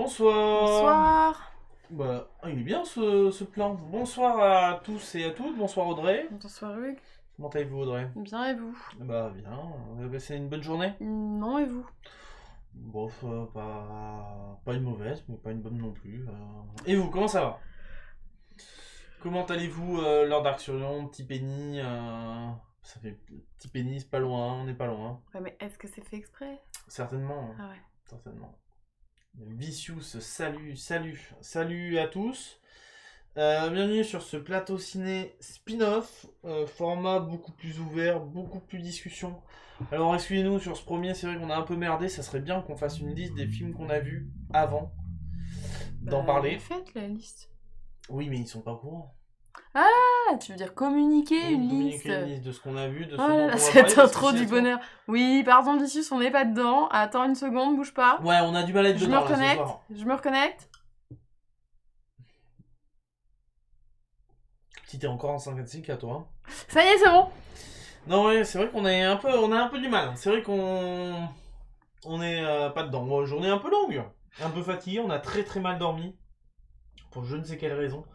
Bonsoir. Bonsoir. Il est bien ce plan. Bonsoir à tous et à toutes. Bonsoir Audrey. Bonsoir Hugues. Comment allez-vous Audrey? Bien et vous? Bien. Vous avez passé une bonne journée? Non et vous? Bof, pas une mauvaise, mais pas une bonne non plus. Et vous, comment ça va? Comment allez-vous Lord Arcurion, Petit Penny Ça fait Petit Penny, c'est pas loin, on n'est pas loin. Ouais mais est-ce que c'est fait exprès? Certainement. Ah ouais. Certainement. Vicious, salut à tous. Bienvenue sur ce plateau ciné spin-off, format beaucoup plus ouvert, beaucoup plus discussion. Alors excusez-nous sur ce premier, c'est vrai qu'on a un peu merdé, ça serait bien qu'on fasse une liste des films qu'on a vus avant d'en parler. Faites la liste. Oui, mais ils sont pas au courant. Ah, tu veux dire communiquer une liste? Une liste de ce qu'on a vu, de ce Oh dont là on là, va cette parler. intro du bonheur. Oui, pardon Vicious, on n'est pas dedans. Attends une seconde, bouge pas. Ouais, on a du mal à être Je me dedans là, ce reconnecte. soir. Je me reconnecte. Si t'es encore en 55 à toi. Ça y est, c'est bon. Non, ouais, c'est vrai qu'on a un peu du mal. C'est vrai on est pas dedans. Bon, journée un peu longue, un peu fatigué, on a très très mal dormi. Pour je ne sais quelle raison.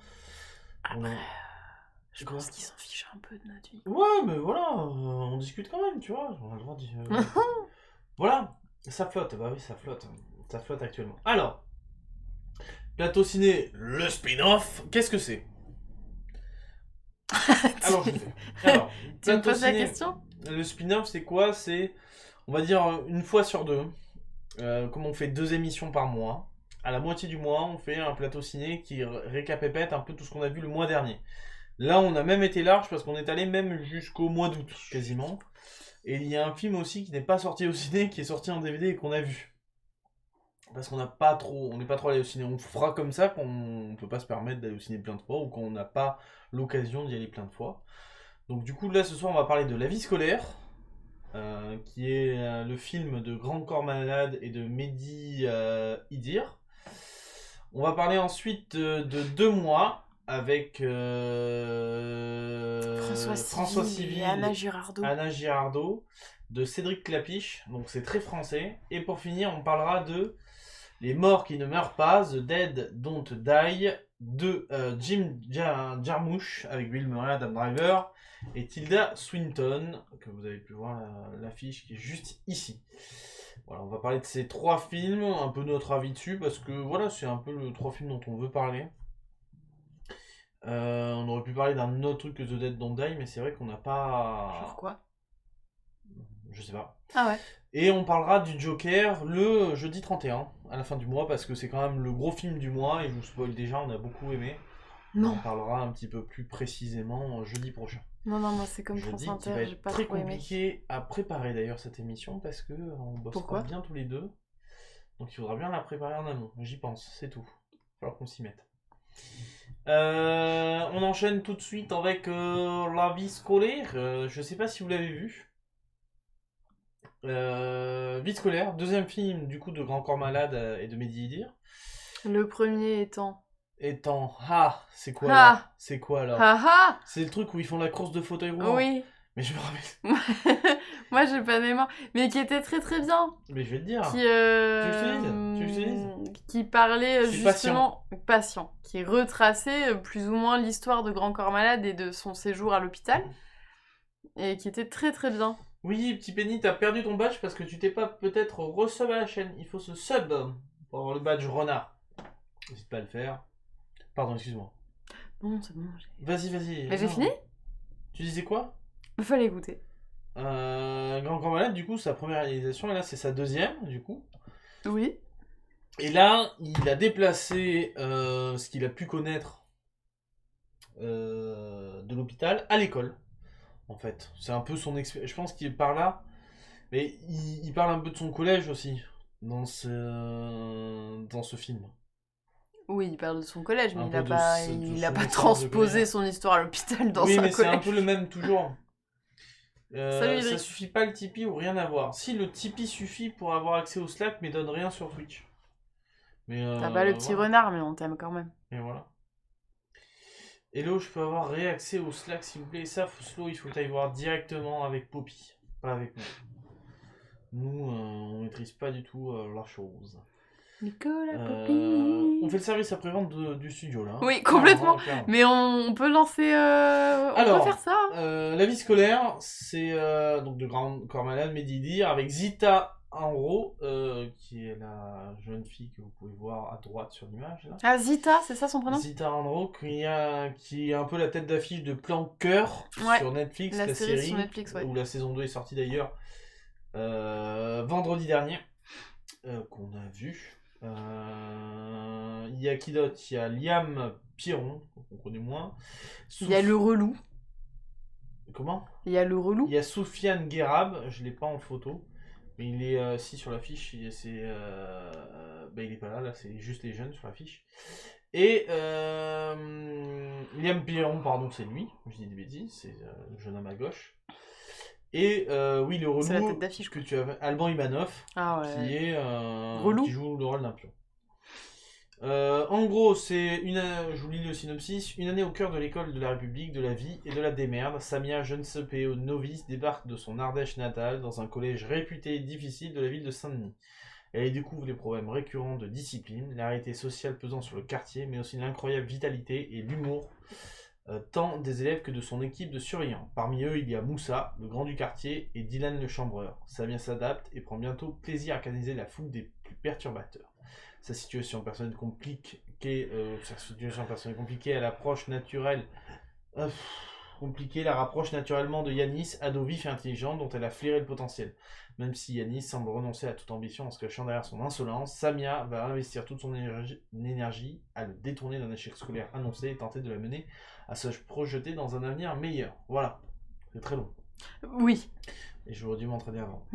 Après, je pense qu'ils s'en fichent un peu de notre vie. Ouais, mais voilà, on discute quand même, tu vois. On a le droit de dire. Voilà, ça flotte, bah oui, ça flotte. Ça flotte actuellement. Alors, plateau ciné, le spin-off, qu'est-ce que c'est? Alors, je fais. Alors, Tu me plateau poses la ciné, question? le spin-off, c'est quoi? C'est, on va dire, une fois sur deux. Comme on fait 2 émissions par mois, à la moitié du mois, on fait un plateau ciné qui récapépète un peu tout ce qu'on a vu le mois dernier. Là, on a même été large parce qu'on est allé même jusqu'au mois d'août, quasiment. Et il y a un film aussi qui n'est pas sorti au ciné, qui est sorti en DVD et qu'on a vu. Parce qu'on n'a pas trop, on n'est pas trop allé au ciné. On fera comme ça qu'on ne peut pas se permettre d'aller au ciné plein de fois ou qu'on n'a pas l'occasion d'y aller plein de fois. Donc du coup, là, ce soir, on va parler de La vie scolaire. Qui est le film de Grand Corps Malade et de Mehdi Idir. On va parler ensuite de 2 mois avec François Civil et Anna Girardot. Anna Girardot, de Cédric Clapiche, donc c'est très français. Et pour finir, on parlera de Les morts qui ne meurent pas, The Dead Don't Die, de Jim Jarmusch avec Bill Murray, Adam Driver et Tilda Swinton, que vous avez pu voir l'affiche qui est juste ici. Voilà, on va parler de ces 3 films, un peu notre avis dessus, parce que voilà, c'est un peu les 3 films dont on veut parler. On aurait pu parler d'un autre truc que The Dead Don't Die, mais c'est vrai qu'on n'a pas... Genre quoi? Je sais pas. Ah ouais. Et on parlera du Joker le jeudi 31, à la fin du mois, parce que c'est quand même le gros film du mois, et je vous spoil déjà, on a beaucoup aimé. Non. On en parlera un petit peu plus précisément jeudi prochain. Non, moi c'est comme France Jeudi qui Inter, va j'ai être pas très trop aimé. compliqué à préparer d'ailleurs cette émission, parce que on bossera Pourquoi bien tous les deux. Donc il faudra bien la préparer en amont, j'y pense, c'est tout. Il va falloir qu'on s'y mette. On enchaîne tout de suite avec La vie scolaire. Je sais pas si vous l'avez vu. Vie scolaire, deuxième film du coup de Grand Corps Malade et de Mehdi Idir. Le premier étant... C'est quoi là? Ah. C'est quoi là? Ah ah. C'est le truc où ils font la course de fauteuil roulant. Oui. Mais je me rappelle. Moi j'ai pas mémoire, mais qui était très très bien. Mais je vais te dire. Qui, Tu l'utilises qui parlait C'est justement patient, qui retraçait plus ou moins l'histoire de Grand Corps Malade et de son séjour à l'hôpital, et qui était très très bien. Oui, petit Penny, t'as perdu ton badge parce que tu t'es pas peut-être resub à la chaîne. Il faut se sub pour avoir le badge renard. N'hésite pas à le faire. Pardon, excuse-moi. Non, c'est bon. Vas-y. Mais j'ai Non. fini. Tu disais quoi? Il fallait écouter. Grand Corps Malade, du coup, sa première réalisation, et là c'est sa deuxième, du coup. Oui. Et là, il a déplacé ce qu'il a pu connaître de l'hôpital à l'école. En fait, c'est un peu son expérience. Je pense qu'il est par là, mais il parle un peu de son collège aussi dans ce film. Oui, il parle de son collège, mais Un il peu a de pas, ce- de il son a pas histoire de transposé collège. son histoire à l'hôpital dans Oui, sa mais c'est un collège. peu le même toujours. Salut, Ça Idriss. suffit pas le Tipeee ou rien à voir. Si le Tipeee suffit pour avoir accès au Slack, mais donne rien sur Twitch. Mais T'as pas le petit voilà. renard, mais on t'aime quand même. Et voilà. Hello, je peux avoir réaccès au Slack s'il vous plaît. Et ça, Slow, il faut que tu ailles voir directement avec Poppy, pas avec nous. Nous, on maîtrise pas du tout la chose. Nicolas Poppy. On fait le service après-vente du studio, là. Oui, complètement. Clairement. Mais on peut lancer... on peut faire ça. La vie scolaire, c'est donc de Grand Corps Malade, Medidir, avec Zita Enro, qui est la jeune fille que vous pouvez voir à droite sur l'image, là. Ah, Zita, c'est ça son prénom? Zita Enro, qui est un peu la tête d'affiche de Plan Cœur sur Netflix, la série série, sur Netflix, ouais. où la saison 2 est sortie d'ailleurs vendredi dernier, qu'on a vu. Il y a qui d'autre? Il y a Liam Piron, qu'on connaît moins. Il y a le relou. Comment? Il y a le relou. Il y a Soufiane Guérab, je l'ai pas en photo, mais il est si sur l'affiche, il est pas là, c'est juste les jeunes sur l'affiche. Et Liam Piron, pardon, c'est lui, je dis des bêtises, c'est le jeune homme à gauche. Et oui, le relou, c'est la tête d'affiche que tu as, Alban Ivanov, qui est relou. qui joue le rôle d'un pion. En gros, je vous lis le synopsis. Une année au cœur de l'école de la République, de la vie et de la démerde, Samia, jeune CPE novice, débarque de son Ardèche natale dans un collège réputé difficile de la ville de Saint-Denis. Elle y découvre les problèmes récurrents de discipline, la réalité sociale pesant sur le quartier, mais aussi l'incroyable vitalité et l'humour tant des élèves que de son équipe de surveillants. Parmi eux, il y a Moussa, le grand du quartier, et Dylan le chambreur. Samia s'adapte et prend bientôt plaisir à canaliser la foule des plus perturbateurs. Sa situation personnelle compliquée, elle approche naturelle. Compliquée, la rapproche naturellement de Yanis, ado vif et intelligent dont elle a flairé le potentiel. Même si Yanis semble renoncer à toute ambition en se cachant derrière son insolence, Samia va investir toute son énergie à le détourner d'un échec scolaire annoncé et tenter de la mener à se projeter dans un avenir meilleur. Voilà, c'est très long. Oui. Et j'aurais dû m'entraîner avant.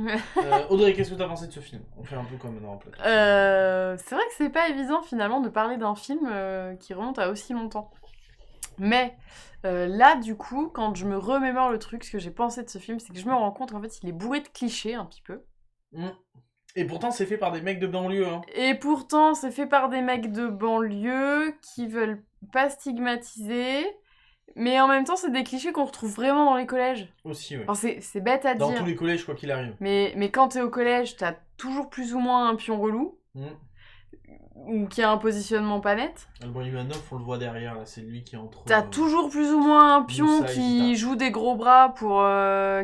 Audrey, qu'est-ce que tu as pensé de ce film? On fait un peu comme dans un plateau. C'est vrai que c'est pas évident finalement de parler d'un film qui remonte à aussi longtemps. Mais là, du coup, quand je me remémore le truc, ce que j'ai pensé de ce film, c'est que je me rends compte qu'en fait, il est bourré de clichés un petit peu. Et pourtant, c'est fait par des mecs de banlieue. Hein. Et pourtant, c'est fait par des mecs de banlieue qui veulent pas stigmatiser. Mais en même temps, c'est des clichés qu'on retrouve vraiment dans les collèges. Aussi, ouais. Alors, c'est bête à dire. Dans tous les collèges, quoi qu'il arrive. Mais quand t'es au collège, t'as toujours plus ou moins un pion relou. Ou qui a un positionnement pas net. Alban Ivanov, on le voit derrière, là, c'est lui qui est entre... T'as toujours plus ou moins un pion Moussa qui joue des gros bras pour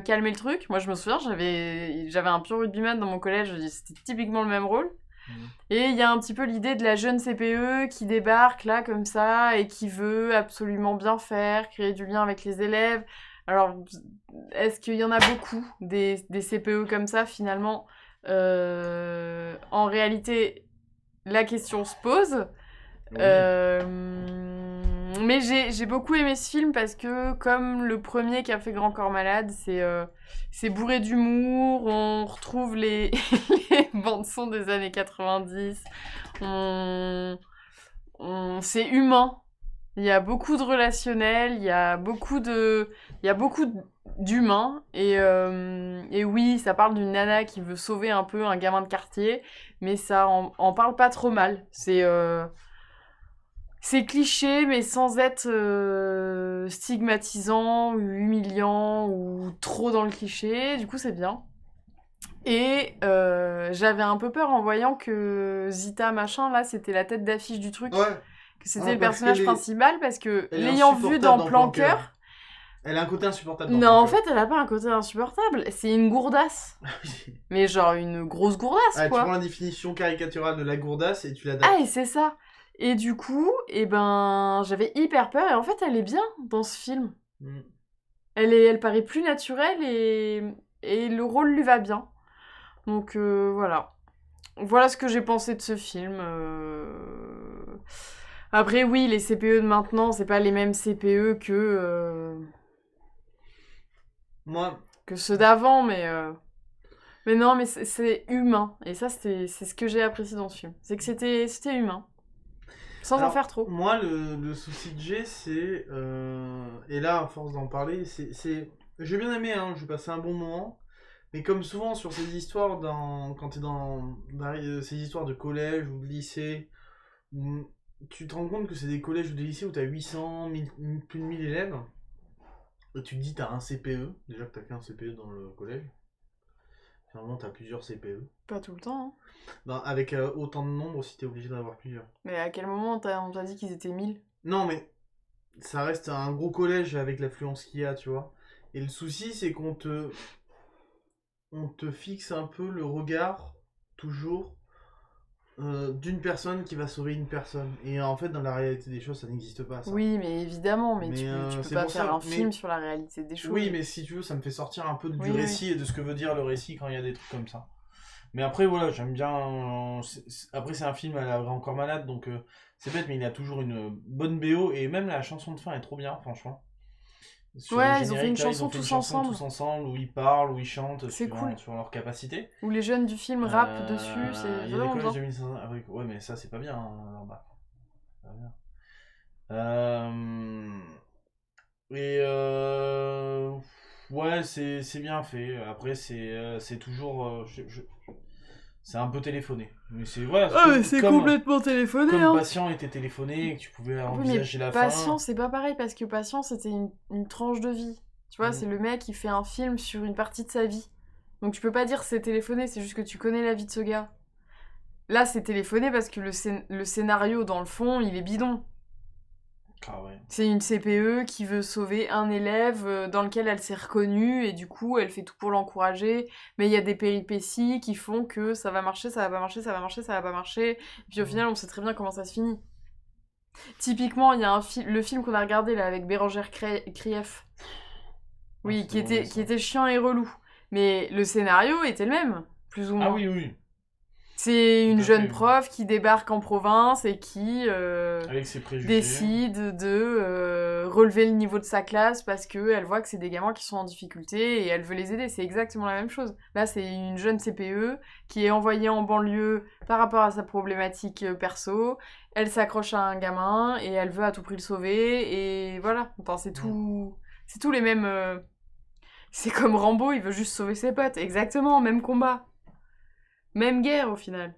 calmer le truc. Moi, je me souviens, j'avais un pion rugbyman dans mon collège, c'était typiquement le même rôle. Et il y a un petit peu l'idée de la jeune CPE qui débarque là, comme ça, et qui veut absolument bien faire, créer du lien avec les élèves. Alors, est-ce qu'il y en a beaucoup, des CPE comme ça, finalement? En réalité... La question se pose. Oui. Mais j'ai beaucoup aimé ce film parce que, comme le premier qui a fait Grand Corps Malade, c'est bourré d'humour, on retrouve les bandes-sons des années 90, c'est humain. Il y a beaucoup de relationnel, il y a beaucoup d'humains. Et oui, ça parle d'une nana qui veut sauver un peu un gamin de quartier, mais ça en parle pas trop mal. C'est cliché, mais sans être stigmatisant, ou humiliant, ou trop dans le cliché. Du coup, c'est bien. Et j'avais un peu peur en voyant que Zita, machin, là, c'était la tête d'affiche du truc. Ouais. Que c'était le personnage principal, parce que l'ayant vu dans Plan Cœur... Elle a un côté insupportable. Non, en fait, elle a pas un côté insupportable. C'est une gourdasse. Mais genre une grosse gourdasse, quoi. Tu prends la définition caricaturale de la gourdasse et tu l'adaptes. Ah, et c'est ça. Et du coup, j'avais hyper peur. Et en fait, elle est bien dans ce film. Elle paraît plus naturelle et le rôle lui va bien. Donc, voilà. Voilà ce que j'ai pensé de ce film. Après, oui, les CPE de maintenant, c'est pas les mêmes CPE que ceux d'avant, mais non, mais c'est humain. Et ça, c'est ce que j'ai apprécié dans ce film. C'est que c'était humain. Sans en faire trop. Moi, le souci que j'ai, c'est... et là, à force d'en parler, c'est... J'ai bien aimé, hein, j'ai passé un bon moment. Mais comme souvent sur ces histoires, quand t'es dans ces histoires de collège ou de lycée, tu te rends compte que c'est des collèges ou des lycées où t'as 800, plus de 1000 élèves. Et tu te dis t'as un CPE, déjà que t'as qu'un CPE dans le collège. Finalement, t'as plusieurs CPE. Pas tout le temps, hein. Ben, avec autant de nombres, si t'es obligé d'en avoir plusieurs. Mais à quel moment on t'a dit qu'ils étaient 1000? Non, mais ça reste un gros collège avec l'affluence qu'il y a, tu vois. Et le souci, c'est on te fixe un peu le regard, toujours, d'une personne qui va sauver une personne. Et en fait, dans la réalité des choses, ça n'existe pas, ça. Oui, mais évidemment, mais Mais, tu peux c'est pas pour faire ça, un mais- film sur la réalité des choses. Oui, mais si tu veux, ça me fait sortir un peu du Oui, oui. récit et de ce que veut dire le récit quand il y a des trucs comme ça. Mais après, voilà, j'aime bien. Après, c'est un film à la encore malade, donc c'est bête, mais il a toujours une bonne BO et même la chanson de fin est trop bien, franchement. Sur le Ouais, ils ont fait générique, une là, chanson fait une tous chanson ensemble. tous ensemble où ils parlent, où ils chantent C'est cool. sur leur capacité. Où les jeunes du film rappent dessus, c'est Il y a des vraiment collèges de bien. 1500. Ah oui, ouais, mais ça, c'est pas bien, hein, alors bah, c'est pas bien. Euh, Et ouais, c'est bien fait. Après, c'est toujours. C'est un peu téléphoné. Mais c'est voilà, Ah, mais c'est complètement téléphoné, comme hein. Patient était téléphoné et que tu pouvais Oui, mais envisager la Patient, fin. c'est pas pareil parce que Patient, c'était une tranche de vie. Tu vois, Mm. c'est le mec qui fait un film sur une partie de sa vie. Donc tu peux pas dire c'est téléphoné, c'est juste que tu connais la vie de ce gars. Là, c'est téléphoné parce que le scénario, dans le fond, il est bidon. Ah ouais. C'est une CPE qui veut sauver un élève dans lequel elle s'est reconnue et du coup elle fait tout pour l'encourager, mais il y a des péripéties qui font que ça va marcher, ça va pas marcher, ça va marcher, ça va pas marcher, et puis au final on sait très bien comment ça se finit. Typiquement, il y a le film qu'on a regardé là avec Bérangère Krief. Oui, qui était chiant et relou. Mais le scénario était le même, plus ou moins. Ah oui, oui. C'est une Tout à jeune fait. prof qui débarque en province et qui Avec ses préjugés. décide de relever le niveau de sa classe parce qu'elle voit que c'est des gamins qui sont en difficulté et elle veut les aider. C'est exactement la même chose. Là, c'est une jeune CPE qui est envoyée en banlieue par rapport à sa problématique perso. Elle s'accroche à un gamin et elle veut à tout prix le sauver. Et voilà. Enfin, c'est tout les mêmes... C'est comme Rambo, il veut juste sauver ses potes. Exactement, même combat. Même guerre au final.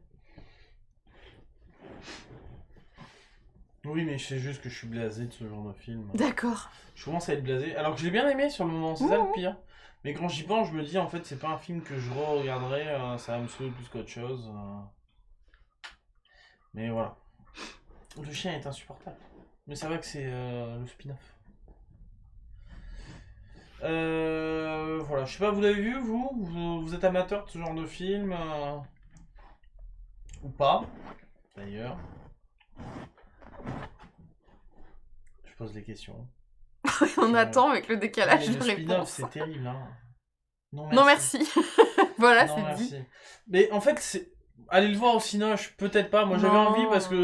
Oui, mais c'est juste que je suis blasé de ce genre de film. D'accord. Je commence à être blasé. Alors que je l'ai bien aimé sur le moment, c'est ça le pire. Mais quand j'y pense, je me dis en fait, c'est pas un film que je re-regarderai, ça va me saouler plus qu'autre chose. Mais voilà. Le chien est insupportable. Mais c'est vrai que c'est le spin-off. Voilà, je sais pas, vous l'avez vu vous êtes amateur de ce genre de film ou pas d'ailleurs. Je pose des questions. On attend avec le décalage Mais de le spin-off, réponse. c'est terrible, hein. Non merci. Voilà, Non, c'est merci. dit. Mais en fait, allez le voir au cinoche, peut-être pas. Moi, j'avais Non. envie parce que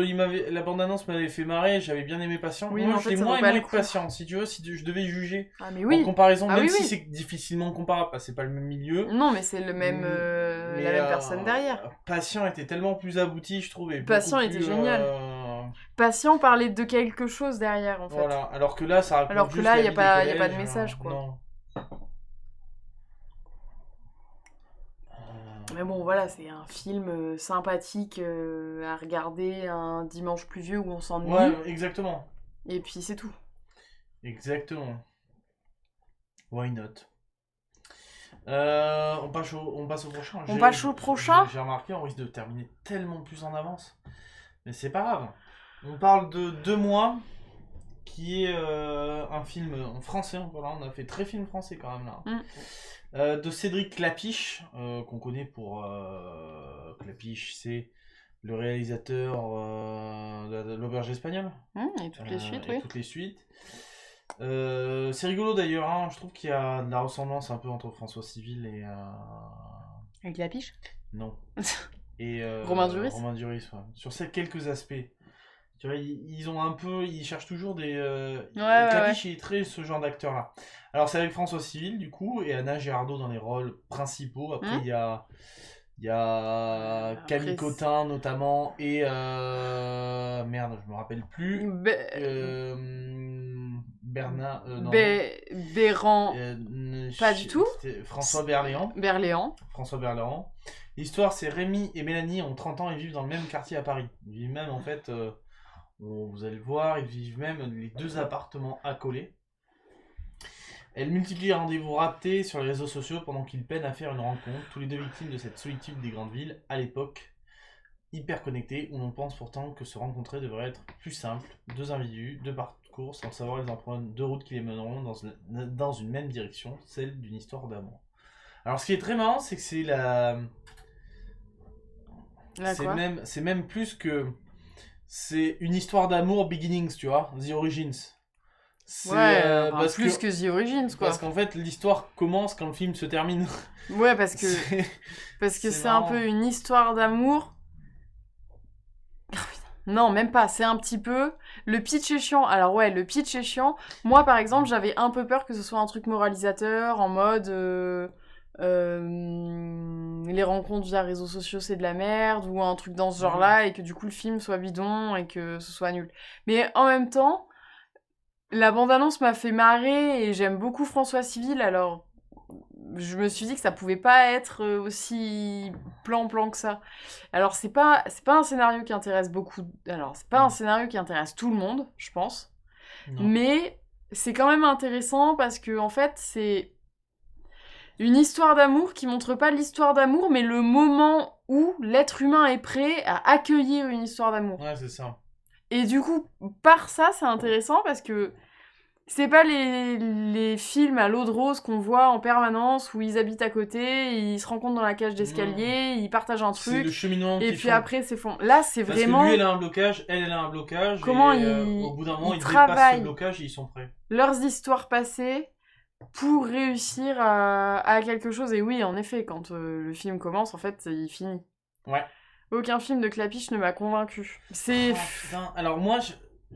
la bande-annonce m'avait fait marrer. J'avais bien aimé Patient. Oui, Moi, mais en je fait, l'ai ça moins vaut pas aimé le que coup. Patient. Si tu veux, si je devais juger Ah mais oui. en comparaison, Ah même oui, si oui. c'est difficilement comparable, parce que c'est pas le même milieu. Non, mais c'est le même, Mais, la même personne derrière. Patient était tellement plus abouti, je trouve. Et Patient beaucoup était plus, génial. Patient parlait de quelque chose derrière, en fait. Voilà. Alors que là, ça raconte Alors que juste là, la y a vie pas- des y a pas de collèges, message, quoi. Non. Mais bon, voilà, c'est un film sympathique à regarder un dimanche pluvieux où on s'ennuie. Ouais, exactement. Et puis c'est tout. Exactement. Why not? On passe au prochain. On passe au prochain. J'ai remarqué, on risque de terminer tellement plus en avance. Mais c'est pas grave. On parle de 2 mois, qui est un film en français. Voilà, on a fait très film français quand même là. De Cédric Clapiche, qu'on connaît pour... Clapiche, c'est le réalisateur de l'Auberge espagnole. Et toutes les suites, Et oui. toutes les suites. C'est rigolo d'ailleurs, hein. Je trouve qu'il y a de la ressemblance un peu entre François Civil et... Avec la piche. Non. Et Romain Duris. Romain Duris, ouais. Sur ces quelques aspects. Tu vois, ils ont un peu... Ils cherchent toujours des... Clapiche, il est très ce genre d'acteur-là. Alors c'est avec François Civil, du coup, et Anna Girardot dans les rôles principaux. Après, il y a Camille Après, Cotin, notamment, et... merde, je me rappelle plus. Bernard... non. Béran. Pas du tout. François Berléand. François Berléand. L'histoire, c'est Rémi et Mélanie ont 30 ans et vivent dans le même quartier à Paris. Ils vivent même, en fait, vous allez le voir, ils vivent même les 2 appartements accolés. Elle multiplie les rendez-vous ratés sur les réseaux sociaux pendant qu'ils peinent à faire une rencontre, tous les deux victimes de cette solitude des grandes villes, à l'époque hyper connectées, où l'on pense pourtant que se rencontrer devrait être plus simple. Deux individus, deux parcours, sans savoir les empreintes, deux routes qui les mèneront dans une même direction, celle d'une histoire d'amour. Alors ce qui est très marrant, c'est que c'est la... C'est même plus que... C'est une histoire d'amour beginnings, tu vois, The Origins. Ouais, plus que The Origins, quoi. Parce qu'en fait, l'histoire commence quand le film se termine. Ouais, parce que c'est un peu une histoire d'amour. Non, même pas, c'est un petit peu... Le pitch est chiant. Alors ouais, le pitch est chiant. Moi, par exemple, j'avais un peu peur que ce soit un truc moralisateur, en mode... les rencontres via réseaux sociaux, c'est de la merde, ou un truc dans ce genre-là, et que du coup, le film soit bidon, et que ce soit nul. Mais en même temps, la bande-annonce m'a fait marrer, et j'aime beaucoup François Civil, alors... Je me suis dit que ça pouvait pas être aussi plan-plan que ça. Alors, c'est pas un scénario qui intéresse beaucoup... Alors, c'est pas un scénario qui intéresse tout le monde, je pense. Non. Mais c'est quand même intéressant parce que, en fait, c'est une histoire d'amour qui montre pas l'histoire d'amour, mais le moment où l'être humain est prêt à accueillir une histoire d'amour. Ouais, c'est ça. Et du coup, par ça, c'est intéressant parce que c'est pas les films à l'eau de rose qu'on voit en permanence où ils habitent à côté, ils se rencontrent dans la cage d'escalier, ils partagent un truc. C'est le cheminement et puis après c'est fond. Là c'est parce vraiment. Parce que lui elle a un blocage, elle a un blocage. Comment au bout d'un moment ils dépassent ce blocage et ils sont prêts. Leurs histoires passées pour réussir à quelque chose. Et oui en effet quand le film commence en fait il finit. Ouais. Aucun film de Clapiche ne m'a convaincu. C'est. Oh, putain. Alors moi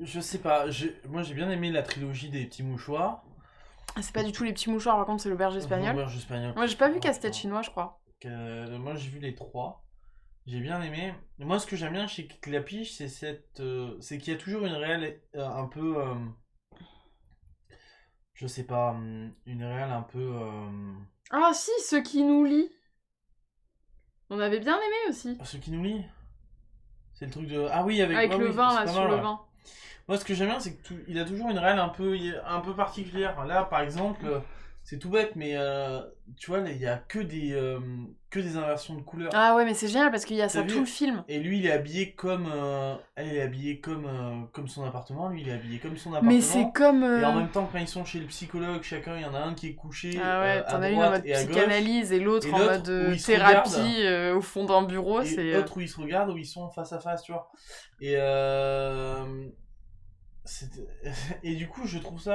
je sais pas, moi j'ai bien aimé la trilogie des petits mouchoirs. C'est pas du tout les petits mouchoirs, par contre c'est l'auberge espagnole. L'auberge espagnole. Moi j'ai pas vu Casse-tête chinois, je crois. Moi j'ai vu les trois. J'ai bien aimé. Moi ce que j'aime bien chez Clapiche, c'est c'est qu'il y a toujours une réelle un peu je sais pas, une réelle un peu Ah si, Ceux qui nous lient. On avait bien aimé aussi. Ceux qui nous lient. C'est le truc de ah oui avec le vin là sur le vin. Moi, ce que j'aime bien, c'est qu'il a toujours une réelle un peu particulière. Là, par exemple, c'est tout bête, mais tu vois, il y a que des inversions de couleurs. Ah ouais, mais c'est génial parce qu'il y a ça tout le film. Et lui, il est habillé comme... elle est habillée comme son appartement. Lui, il est habillé comme son appartement. Mais c'est comme... Et en même temps, quand ils sont chez le psychologue, chacun, il y en a un qui est couché ah ouais, à droite une en mode et à psychanalyse gauche, et l'autre en mode thérapie au fond d'un bureau. Et l'autre où ils se regardent, où ils sont face à face, tu vois. Et... Et du coup, je trouve qu'il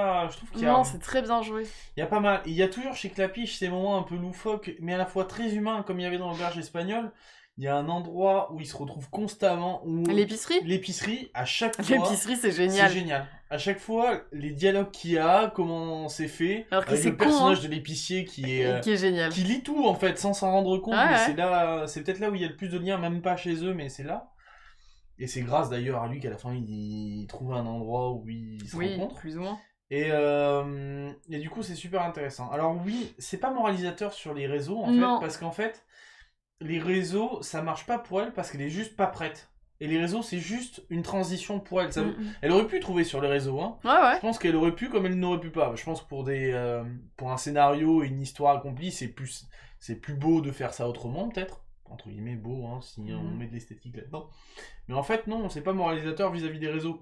y a... Non, c'est très bien joué. Il y a pas mal. Il y a toujours chez Clapiche ces moments un peu loufoques, mais à la fois très humains, comme il y avait dans l'auberge espagnole. Il y a un endroit où il se retrouve constamment. L'épicerie ? L'épicerie, à chaque fois. L'épicerie, c'est génial. C'est génial. À chaque fois, les dialogues qu'il y a, comment c'est fait. Alors que avec c'est le personnage de l'épicier qui est génial. Qui lit tout en fait, sans s'en rendre compte. Ouais, mais c'est peut-être là où il y a le plus de liens, même pas chez eux, mais c'est là. Et c'est grâce d'ailleurs à lui qu'à la fin il trouve un endroit où ils se rencontrent. Oui, plus ou moins. Et du coup c'est super intéressant. Alors oui, c'est pas moralisateur sur les réseaux en fait, parce qu'en fait, les réseaux ça marche pas pour elle parce qu'elle est juste pas prête. Et les réseaux c'est juste une transition pour elle. Elle aurait pu trouver sur les réseaux, hein. Ouais. Je pense qu'elle aurait pu comme elle n'aurait pu pas. Je pense que pour un scénario et une histoire accomplie, c'est plus beau de faire ça autrement peut-être. Entre guillemets beau, hein, si on met de l'esthétique là-dedans. Mais en fait, non, c'est pas moralisateur vis-à-vis des réseaux.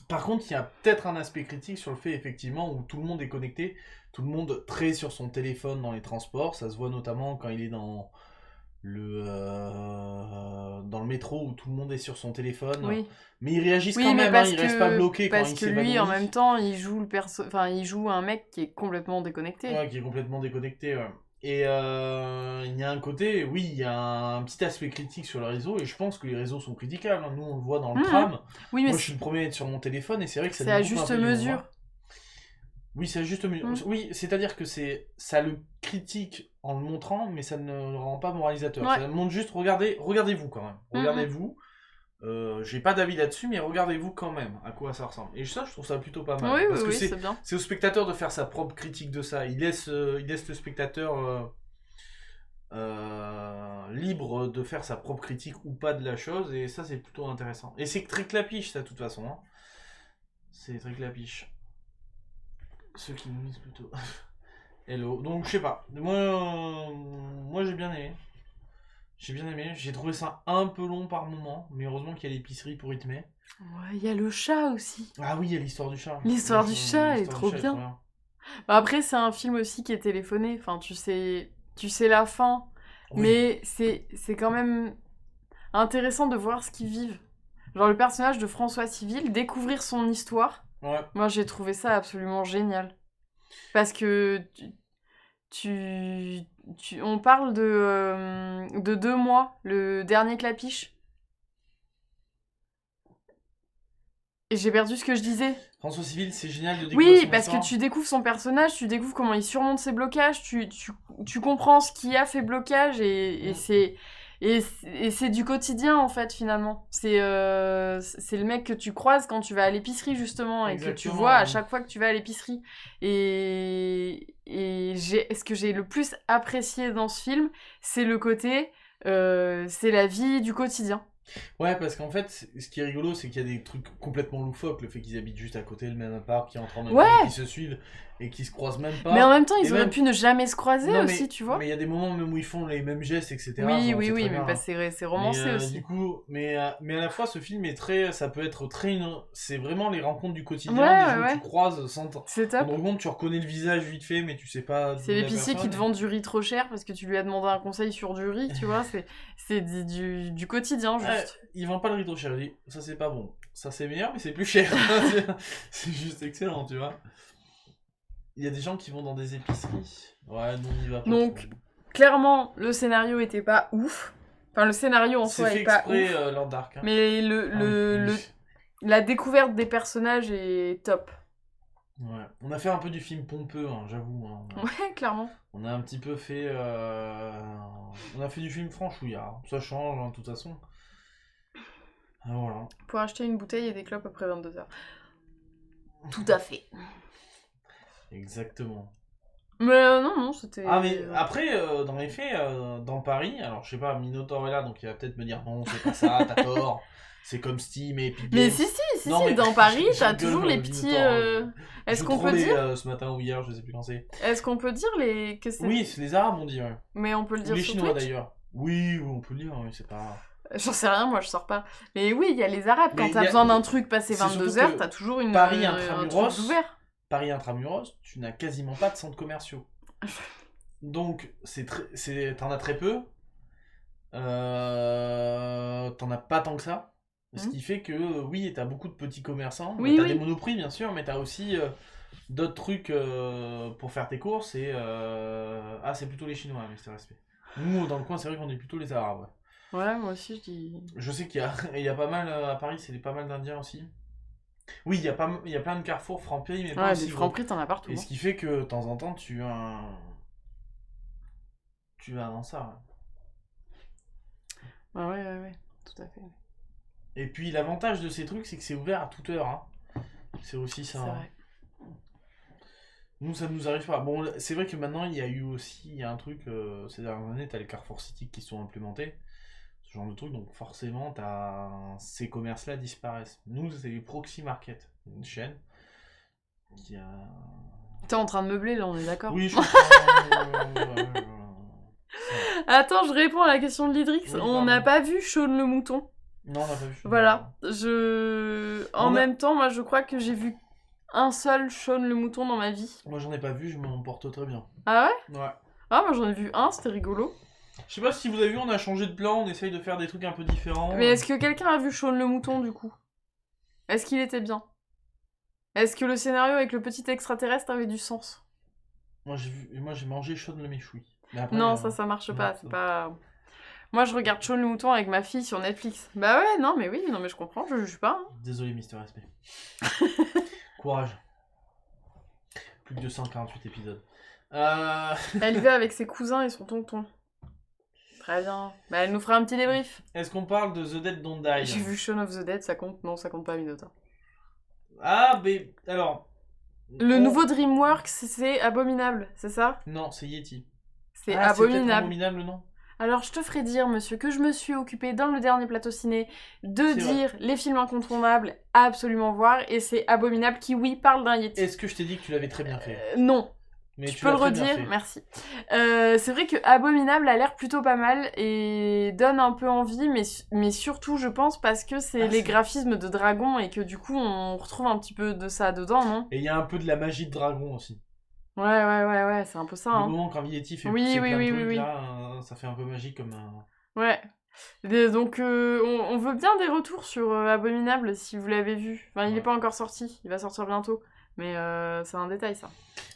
Par contre, il y a peut-être un aspect critique sur le fait, effectivement, où tout le monde est connecté, tout le monde traite sur son téléphone dans les transports. Ça se voit notamment quand il est dans le métro où tout le monde est sur son téléphone. Oui. Mais ils réagissent quand même, hein, ils restent pas bloqués quand ils s'évanouissent. Parce que lui, en même temps, il joue un mec qui est complètement déconnecté. Ouais, qui est complètement déconnecté, ouais. Et il y a un côté, oui, il y a un petit aspect critique sur le réseau, et je pense que les réseaux sont critiquables. Nous, on le voit dans le tram. Oui, mais moi, je suis le premier à être sur mon téléphone, et c'est vrai que c'est à juste mesure. Oui, c'est à juste mesure. Oui, c'est-à-dire que ça le critique en le montrant, mais ça ne le rend pas moralisateur. Ouais. Ça montre juste, regardez-vous quand même. Regardez-vous. J'ai pas d'avis là-dessus, mais regardez-vous quand même à quoi ça ressemble. Et ça, je trouve ça plutôt pas mal. Oui, parce que c'est bien. C'est au spectateur de faire sa propre critique de ça. Il laisse le spectateur libre de faire sa propre critique ou pas de la chose, et ça, c'est plutôt intéressant. Et c'est très Clapiche, ça, de toute façon. Hein. C'est très Clapiche. Ceux qui nous lisent plutôt. Hello. Donc, je sais pas. Moi j'ai bien aimé. J'ai trouvé ça un peu long par moment, mais heureusement qu'il y a l'épicerie pour rythmer. Ouais, il y a le chat aussi. Ah oui, il y a l'histoire du chat. L'histoire du chat est l'histoire trop du chat bien. Bah après, c'est un film aussi qui est téléphoné. Enfin, tu sais la fin. Oui. Mais c'est quand même intéressant de voir ce qu'ils vivent. Genre le personnage de François Civil, découvrir son histoire. Ouais. Moi, j'ai trouvé ça absolument génial. Parce que on parle de 2 mois, le dernier Clapiche. Et j'ai perdu ce que je disais. François Civil, c'est génial de découvrir Oui, son parce histoire. que tu découvres son personnage, tu découvres comment il surmonte ses blocages, tu comprends ce qui a fait blocage et c'est du quotidien en fait finalement. C'est le mec que tu croises quand tu vas à l'épicerie justement et que tu Exactement. vois à chaque fois que tu vas à l'épicerie. Ce que j'ai le plus apprécié dans ce film, c'est le côté c'est la vie du quotidien. Ouais, parce qu'en fait, ce qui est rigolo, c'est qu'il y a des trucs complètement loufoques. Le fait qu'ils habitent juste à côté, le même appart, qui entrent en même Ouais. temps, qui se suivent et qui se croisent même pas. Mais en même temps, ils Et auraient même- pu ne jamais se croiser Non, aussi, mais- tu vois. Mais il y a des moments même où ils font les mêmes gestes, etc. Oui, Enfin, oui, c'est oui, très mais bien, bah, hein. c'est romancé Mais, aussi. Du coup, mais à la fois, ce film est très. Ça peut être très. C'est vraiment les rencontres du quotidien, Ouais, des gens ouais, que tu ouais. croises sans C'est t'en top. rendre compte, tu reconnais le visage vite fait, mais tu sais pas. C'est la l'épicier qui te personne. vend du riz trop cher parce que tu lui as demandé un conseil sur du riz, tu vois. C'est du quotidien, Ouais, juste. il vend pas le rideau cher, il dit ça c'est pas bon. Ça c'est meilleur, mais c'est plus cher. C'est juste excellent, tu vois. Il y a des gens qui vont dans des épiceries. Ouais, non, il va pas. Donc, trop. clairement, le scénario était pas ouf. Enfin, le scénario en C'est soi fait est pas exprès, ouf. Lord Dark. Hein. Mais Ah oui. la découverte des personnages est top. Ouais. On a fait un peu du film pompeux, hein, j'avoue. Hein. Ouais, clairement. On a un petit peu fait. On a fait du film franchouillard. Ça change, hein, de toute façon. Ah, voilà. Pour acheter une bouteille et des clopes après 22h. Tout à fait. Exactement. Mais non, c'était... Ah, mais après, dans les faits, dans Paris, alors je sais pas, Minotaur est là, donc il va peut-être me dire non, c'est pas ça, t'as tort. C'est comme Steam et Epic Mais Games. si, Non, mais- dans Paris, je t'as rigole, toujours les Minotaur, petits... Est-ce Je qu'on peut trollais, dire ce matin ou hier, je sais plus quand c'est. Est-ce qu'on peut dire que c'est... Oui, c'est les Arabes, on dit, ouais. Mais on peut le Ou dire les sur Chinois Twitch. d'ailleurs. Oui, on peut le dire, oui, c'est pas. J'en sais rien, moi je sors pas. Mais oui, il y a les Arabes. Quand Mais t'as y a- besoin d'un truc passé c'est surtout 22h, que t'as toujours Paris un intramuros, truc ouvert. Paris intramuros, tu n'as quasiment pas de centres commerciaux. Donc, t'en as très peu. T'en as pas tant que ça. Ce qui fait que, oui, t'as beaucoup de petits commerçants. Oui, T'as oui. des monoprix, bien sûr, mais t'as aussi d'autres trucs pour faire tes courses. Et, ah, c'est plutôt les Chinois, mais c'est respect. Nous, dans le coin, c'est vrai qu'on est plutôt les Arabes. Ouais. Ouais, moi aussi je dis... Je sais il y a pas mal, à Paris, c'est pas mal d'Indiens aussi. Oui, il y a plein de carrefours Franprix, mais pas Ouais, aussi des gros. Franprix, t'en as partout. Et ce qui fait que, de temps en temps, tu vas dans ça. Ouais, tout à fait. Et puis l'avantage de ces trucs, c'est que c'est ouvert à toute heure. Hein. C'est aussi ça. C'est Hein. vrai. Nous, ça nous arrive pas. Bon, c'est vrai que maintenant, il y a un truc, ces dernières années, t'as les Carrefour City qui sont implémentés. Ce genre de truc, donc forcément, ces commerces-là disparaissent. Nous, c'est les Proxy Market, une chaîne qui a... T'es en train de meubler là, on est d'accord? Oui, je suis Attends, je réponds à la question de Lidrix. Oui, On n'a pardon. pas vu Shaun le mouton. Non, on n'a pas vu. Voilà. En On a- même temps, moi je crois que j'ai vu un seul Shaun le mouton dans ma vie. Moi, j'en ai pas vu, je m'en porte très bien. Ah ouais? Ouais. Ah, moi j'en ai vu un, c'était rigolo. Je sais pas si vous avez vu, on a changé de plan, on essaye de faire des trucs un peu différents. Mais est-ce que quelqu'un a vu Shaun le mouton du coup? Est-ce qu'il était bien? Est-ce que le scénario avec le petit extraterrestre avait du sens? Moi, j'ai mangé Shaun le méchoui. Mais après, Non, ça marche pas, non, c'est pas... Moi je regarde Shaun le mouton avec ma fille sur Netflix. Bah ouais, non mais oui, non mais je comprends, je juge pas. Hein. Désolé, Mister Respect. Courage. Plus de 248 épisodes. Elle y va avec ses cousins et son tonton. Très bien. Bah elle nous fera un petit débrief. Est-ce qu'on parle de The Dead Don't Die? J'ai vu Shaun of the Dead, ça compte? Non, ça compte pas, Minota. Ah, mais alors. Le nouveau DreamWorks, c'est abominable, c'est ça? Non, c'est Yeti. C'est Ah, c'est peut-être abominable. abominable, non? Alors, je te ferai dire, monsieur, que je me suis occupée dans le dernier plateau ciné de C'est dire les films incontournables à absolument voir, et c'est Abominable qui, oui, parle d'un Yeti. Est-ce que je t'ai dit que tu l'avais très bien fait? Non. Mais Tu tu peux le l'as très bien redire, fait. merci. C'est vrai que Abominable a l'air plutôt pas mal et donne un peu envie, mais surtout, je pense, parce que c'est les graphismes de dragon et que du coup, on retrouve un petit peu de ça dedans, non? Et il y a un peu de la magie de dragon aussi. Ouais, c'est un peu ça, Le hein. moment quand Yeti fait Oui, pousser oui, plein oui, de oui, trucs, oui. là, ça fait un peu magique comme un... Ouais. Donc, on veut bien des retours sur Abominable si vous l'avez vu. Enfin, il Ouais. n'est pas encore sorti, il va sortir bientôt. Mais c'est un détail, ça.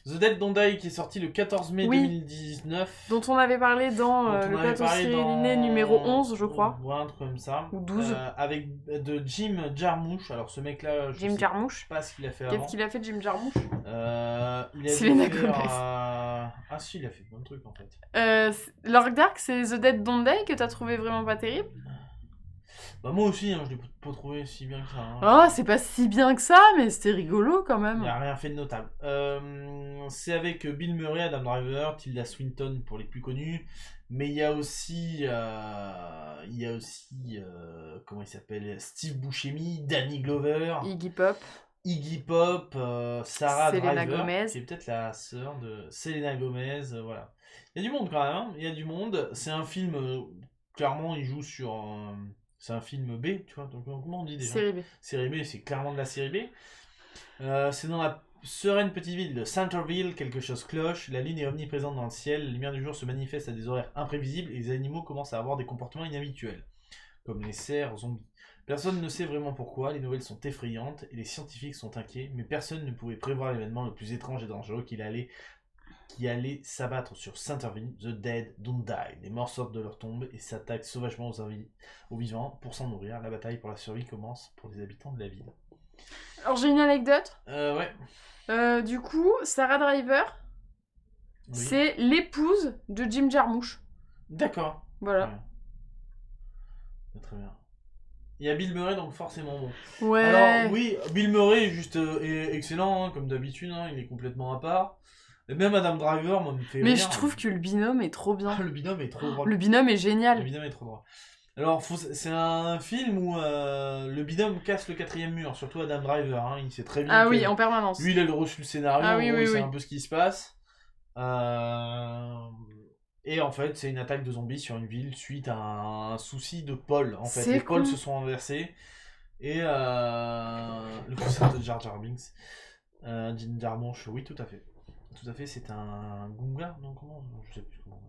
The Dead Don't Die qui est sorti le 14 mai Oui. 2019. Dont on avait parlé dans Dont on le avait plateau parlé ciné dans... numéro 11, je crois. Ouais, un truc comme ça. Ou 12. Avec de Jim Jarmusch. Alors ce mec-là, je Jim sais Jarmusch. pas ce qu'il a fait Qu'est-ce avant. qu'il a fait, Jim Jarmusch? Il a Selena dû faire, Gomez. Ah si, il a fait plein de trucs en fait. Lord Dark, c'est The Dead Don't Die que t'as trouvé vraiment pas terrible? Bah moi aussi, hein, je l'ai pas trouvé si bien que ça. Hein. Oh, c'est pas si bien que ça, mais c'était rigolo quand même. Il n'a rien fait de notable. C'est avec Bill Murray, Adam Driver, Tilda Swinton pour les plus connus. Mais il y a aussi... comment il s'appelle? Steve Buscemi, Danny Glover, Iggy Pop, Sarah Selena Driver, Gomez. qui est peut-être la sœur de Selena Gomez. Voilà. Il y a du monde quand même. Hein. Il y a du monde. C'est un film... clairement, il joue sur... c'est un film B, tu vois. Donc comment on dit déjà? Série B. Série B, c'est clairement de la série B. C'est dans la sereine petite ville de Centerville, quelque chose cloche, la lune est omniprésente dans le ciel, la lumière du jour se manifeste à des horaires imprévisibles et les animaux commencent à avoir des comportements inhabituels, comme les cerfs zombies. Personne ne sait vraiment pourquoi, les nouvelles sont effrayantes et les scientifiques sont inquiets, mais personne ne pouvait prévoir l'événement le plus étrange et dangereux qui allait s'abattre sur Centerville. The Dead Don't Die. Les morts sortent de leur tombe et s'attaquent sauvagement aux vivants pour s'en nourrir. La bataille pour la survie commence pour les habitants de la ville. Alors j'ai une anecdote. Ouais. Du coup, Sarah Driver, oui. C'est l'épouse de Jim Jarmusch. D'accord. Voilà. Ouais. Très bien. Il y a Bill Murray, donc forcément bon. Ouais. Alors oui, Bill Murray est juste excellent, hein, comme d'habitude, hein, il est complètement à part. Et même Adam Driver, moi, me fait Mais rire. je trouve que le binôme est trop bien. Le binôme est trop drôle. Le binôme est génial. Le binôme est trop drôle. Alors, c'est un film où le binôme casse le quatrième mur, surtout Adam Driver. Hein, il sait très bien. Ah oui, en permanence. Lui, il a le reçu le scénario, ah, oui, il sait oui. un peu ce qui se passe. Et en fait, c'est une attaque de zombies sur une ville suite à un souci de pôle. En fait, les pôles se sont inversés. Et le cousin de Jar Jar Binks, Jim Jarmusch, oui, tout à fait. Tout à fait, c'est un Gunga, non comment? Je sais plus comment.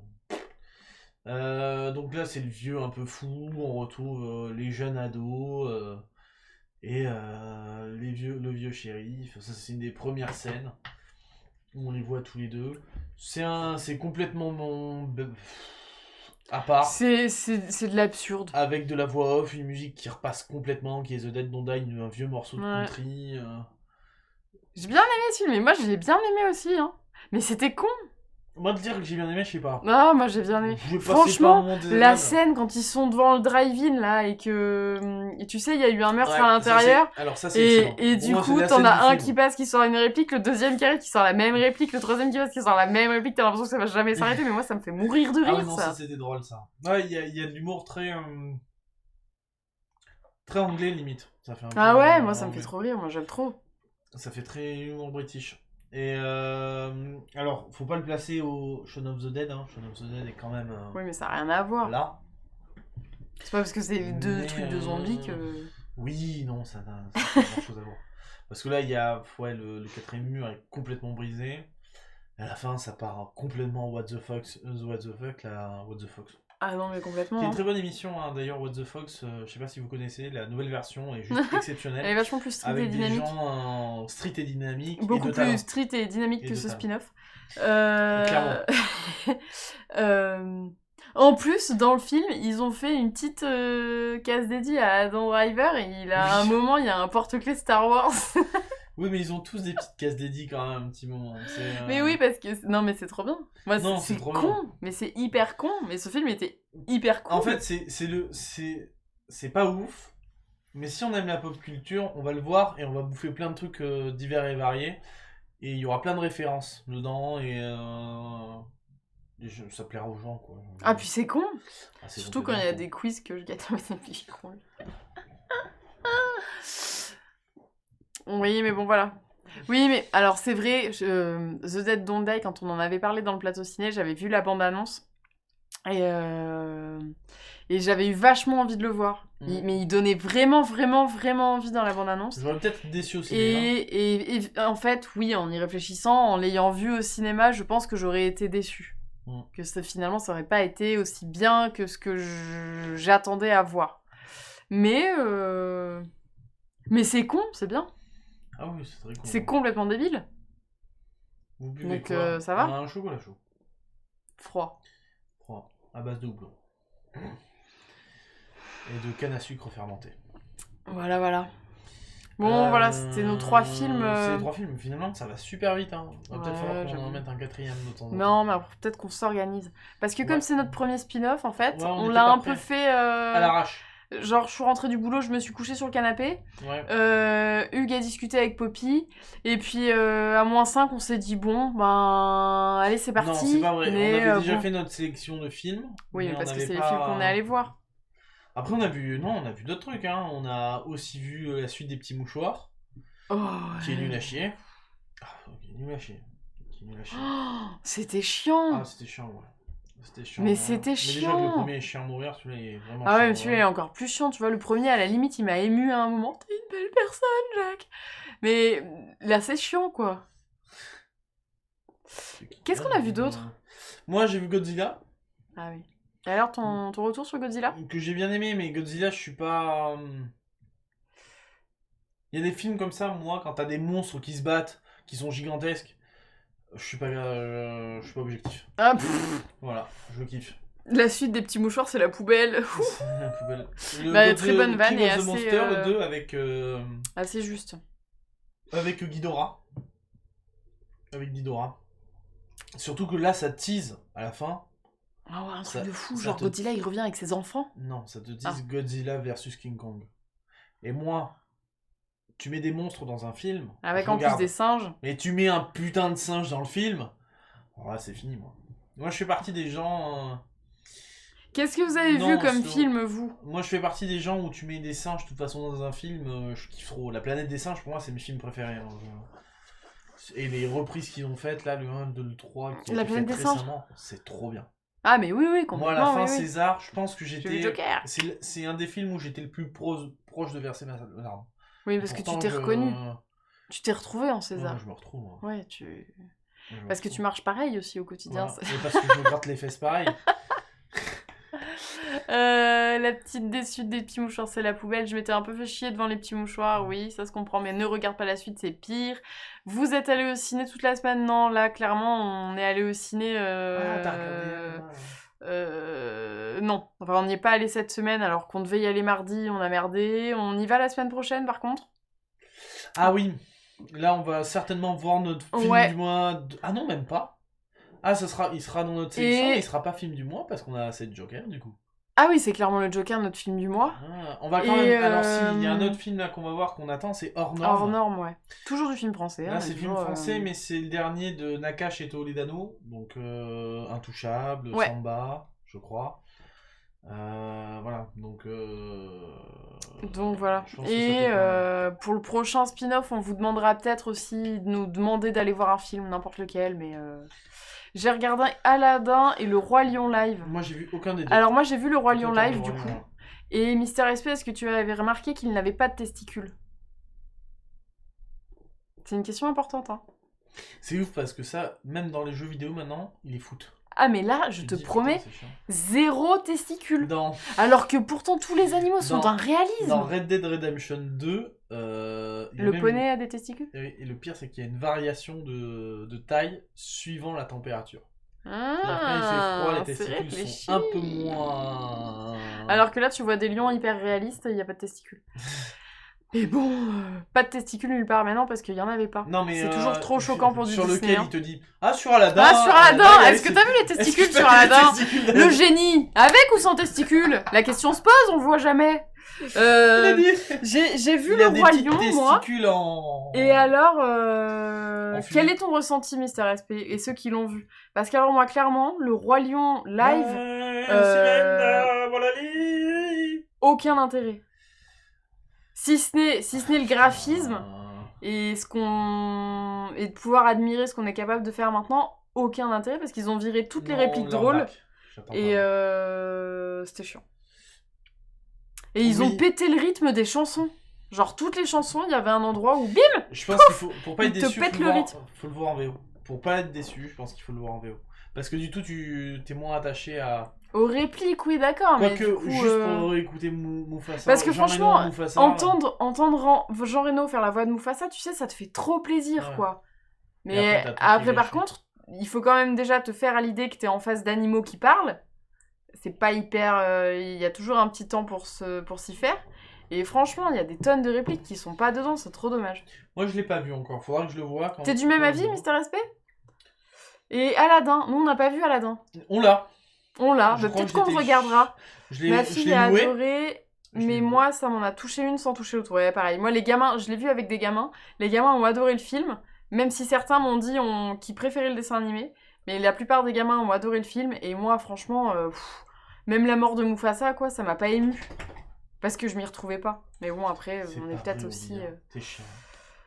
Donc là, c'est le vieux un peu fou. On retrouve les jeunes ados et le vieux shérif. Ça, c'est une des premières scènes où on les voit tous les deux. C'est complètement à part. C'est de l'absurde. Avec de la voix off, une musique qui repasse complètement, qui est The Dead Don't Die, un vieux morceau de country. J'ai bien aimé ce film, mais moi j'ai bien aimé aussi. Hein. Mais c'était con. Moi, de dire que j'ai bien aimé, je sais pas. Non, moi j'ai bien aimé. Franchement, la scène quand ils sont devant le drive-in là et que. Et tu sais, il y a eu un meurtre à l'intérieur. Alors, ça, c'est excellent. Et du coup, t'en as un qui passe qui sort une réplique, le deuxième qui arrive qui sort la même réplique, le troisième qui passe qui sort la même réplique. T'as l'impression que ça va jamais s'arrêter, mais moi ça me fait mourir de rire. Ah ouais, non, ça c'était drôle ça. Ouais, il y a de l'humour très. Très anglais limite. Ça fait un ouais, moi ça me fait trop rire, moi j'aime trop. Ça fait très humour british. Et alors, faut pas le placer au Shaun of the Dead. Hein. Shaun of the Dead est quand même. Oui, mais ça a rien à voir. Là. C'est pas parce que c'est deux trucs de zombies que. Oui, non, ça n'a pas grand chose à voir. Parce que là, il y a. Ouais, le quatrième mur est complètement brisé. À la fin, ça part complètement What the Fox. What the Fox. Ah non, mais complètement. C'est une très bonne émission, hein, d'ailleurs, What the Fox. Je sais pas si vous connaissez, la nouvelle version est juste exceptionnelle. Elle est vachement plus street et dynamique. Avec des gens street et dynamique. Beaucoup plus street et dynamique que ce spin-off. Clairement. En plus, dans le film, ils ont fait une petite case dédiée à Adam Driver et un moment, il y a un porte-clés Star Wars. Oui, mais ils ont tous des petites cases dédiées quand même, un petit moment. Mais oui, parce que... Non, mais c'est trop bien. Moi, c'est con, bien. Mais c'est hyper con. Mais ce film était hyper con. En fait, c'est pas ouf. Mais si on aime la pop culture, on va le voir et on va bouffer plein de trucs divers et variés. Et il y aura plein de références dedans. Et Ça plaira aux gens, quoi. Ah, puis c'est con. C'est Surtout quand il y a des quiz que je gâte avec des fiches con. Oui, mais bon, voilà. Oui, mais alors c'est vrai, The Dead Don't Die, quand on en avait parlé dans le plateau ciné, j'avais vu la bande-annonce et j'avais eu vachement envie de le voir. Mais il donnait vraiment, vraiment, vraiment envie dans la bande-annonce. J'aurais peut-être déçu au cinéma. Et en fait, oui, en y réfléchissant, en l'ayant vu au cinéma, je pense que j'aurais été déçue. Que finalement, ça aurait pas été aussi bien que ce que j'attendais à voir. Mais c'est con, c'est bien. Ah oui, c'est très con. C'est complètement débile. Vous buvez donc quoi ça va. On a un chocolat chaud. Froid. Froid, à base de houblon. Et de canne à sucre fermenté. Voilà. Bon, voilà, c'était nos 3 films. C'est les 3 films, finalement, ça va super vite. Hein. On va peut-être falloir qu'on en mette un 4ème de temps en temps. Non, mais peut-être qu'on s'organise. Parce que comme c'est notre premier spin-off, en fait, on était l'a pas un prêts. peu fait... à l'arrache. Genre, je suis rentrée du boulot, je me suis couchée sur le canapé. Ouais. Hugues a discuté avec Poppy. Et puis, à -5, on s'est dit, bon, ben, allez, c'est parti. Non, c'est pas vrai. Mais, on avait déjà fait notre sélection de films. Oui, mais parce que c'est les films qu'on est allé voir. Après, on a vu d'autres trucs. Hein. On a aussi vu la suite des Petits Mouchoirs. Qui est nul à chier. Qui est nul à chier. Oh, c'était chiant. Ah, c'était chiant, ouais. C'était chiant. Mais c'était chiant. Mais déjà que le premier est chiant à mourir, celui-là est vraiment chiant. Ah ouais, mais celui-là est encore plus chiant. Tu vois, le premier, à la limite, il m'a ému à un moment. T'es une belle personne, Jacques. Mais là, c'est chiant, quoi. Qu'est-ce qu'on a vu d'autre ? Moi, j'ai vu Godzilla. Ah oui. Et alors, ton retour sur Godzilla ? Que j'ai bien aimé, mais Godzilla, je suis pas... Il y a des films comme ça, moi, quand t'as des monstres qui se battent, qui sont gigantesques, je suis pas objectif. Ah, voilà, je kiffe. La suite des Petits Mouchoirs, c'est la poubelle. La poubelle. Très bonne vanne et assez... Monster, le 2, avec... assez juste. Avec Ghidorah. Surtout que là, ça tease, à la fin. Ah ouais, un truc de fou, genre Godzilla, il revient avec ses enfants. Non, ça te tease Godzilla versus King Kong. Et moi... Tu mets des monstres dans un film. Avec en plus des singes. Mais tu mets un putain de singe dans le film. Alors là, c'est fini, moi. Moi, je fais partie des gens... Qu'est-ce que vous avez vu comme film, vous ? Moi, je fais partie des gens où tu mets des singes, de toute façon, dans un film, je kiffe trop. La planète des singes, pour moi, c'est mes films préférés. Hein. Et les reprises qu'ils ont faites, là, le 1, le 2, le 3, qui ont été faites récemment, c'est trop bien. Ah, mais oui, complètement. Moi, à la fin, César, je pense que j'étais... Joker. C'est un des films où j'étais le plus proche de verser ma larme. Oui, parce que tu t'es reconnu. Tu t'es retrouvé en César. Ouais, je me retrouve. Moi. Ouais, parce que tu marches pareil aussi au quotidien. Voilà. Et parce que je me gratte les fesses pareil. La petite déçue des Petits Mouchoirs, c'est la poubelle. Je m'étais un peu fait chier devant les Petits Mouchoirs, oui, ça se comprend, mais ne regarde pas la suite, c'est pire. Vous êtes allés au ciné toute la semaine ? Non, là, clairement, on est allé au ciné... t'as regardé non, enfin on n'y est pas allé cette semaine alors qu'on devait y aller mardi, on a merdé. On y va la semaine prochaine par contre ? Ah oui, là on va certainement voir notre film du mois. Ah non, même pas. Ah, il sera dans notre sélection, mais il sera pas film du mois parce qu'on a 7 Joker du coup. Ah oui, c'est clairement le Joker, notre film du mois. On va quand même. Alors, s'il y a un autre film là qu'on va voir, qu'on attend, c'est Hors Norme. Hors Norme, ouais. Toujours du film français. Là, c'est le film français, mais c'est le dernier de Nakache et Toledano. Donc, Intouchable, Samba, je crois. Voilà, donc voilà. Et pour le prochain spin-off, on vous demandera peut-être aussi de nous demander d'aller voir un film, n'importe lequel, mais... J'ai regardé Aladdin et Le Roi Lion live. Moi, j'ai vu aucun des deux. Alors, moi, j'ai vu Le Roi Lion live, du coup. Et Mister SP, est-ce que tu avais remarqué qu'il n'avait pas de testicules ? C'est une question importante, hein. C'est ouf, parce que ça, même dans les jeux vidéo, maintenant, ils les foutent. Ah, mais là, je te promets, 0 testicules. Dans... Alors que pourtant, tous les animaux sont d'un réalisme. Dans Red Dead Redemption 2... le poney a des testicules. Et le pire, c'est qu'il y a une variation de taille suivant la température. Ah, quand il fait froid, les testicules sont un peu moins... Alors que là, tu vois des lions hyper réalistes, il n'y a pas de testicules. Mais bon, pas de testicules nulle part, mais non, parce qu'il y en avait pas. Non, mais c'est toujours trop choquant pour du Disney. Sur lequel hein. il te dit sur Aladdin. Ah, sur Aladdin. Est-ce que t'as vu les testicules sur Aladdin ? Le génie, avec ou sans testicules ? La question se pose, on le voit jamais. J'ai vu Le Roi Lion, moi. En... Et alors, quel est ton ressenti, Mister SP, et ceux qui l'ont vu? Parce qu'alors, moi, clairement, Le Roi Lion live, aucun intérêt. Si ce n'est le graphisme et et de pouvoir admirer ce qu'on est capable de faire maintenant, aucun intérêt parce qu'ils ont viré toutes les répliques drôles et c'était chiant. Et ils ont pété le rythme des chansons. Genre toutes les chansons, il y avait un endroit où bim. Je pense qu'il faut pour pas être déçu, faut le voir en VO. Pour pas être déçu, je pense qu'il faut le voir en VO. Parce que du tout, t'es moins attaché aux répliques, oui, d'accord. Mais du coup, juste pour écouter Mufasa. Parce que franchement, entendre Jean Reno faire la voix de Mufasa, tu sais, ça te fait trop plaisir, quoi. Mais après par contre, il faut quand même déjà te faire à l'idée que t'es en face d'animaux qui parlent. C'est pas hyper... Il y a toujours un petit temps pour s'y faire. Et franchement, il y a des tonnes de répliques qui sont pas dedans, c'est trop dommage. Moi, je l'ai pas vu encore. Faudra que je le voie. T'es du même avis, Mister SP? Et Aladdin, nous on n'a pas vu Aladdin. On l'a. Peut-être qu'on le regardera. Ma fille a adoré, mais moi ça m'en a touché une sans toucher l'autre. Ouais, pareil. Moi les gamins, je l'ai vu avec des gamins. Les gamins ont adoré le film, même si certains m'ont dit qu'ils préféraient le dessin animé. Mais la plupart des gamins ont adoré le film, et moi franchement, même la mort de Mufasa, quoi, ça m'a pas ému. Parce que je m'y retrouvais pas. Mais bon, après, on est peut-être aussi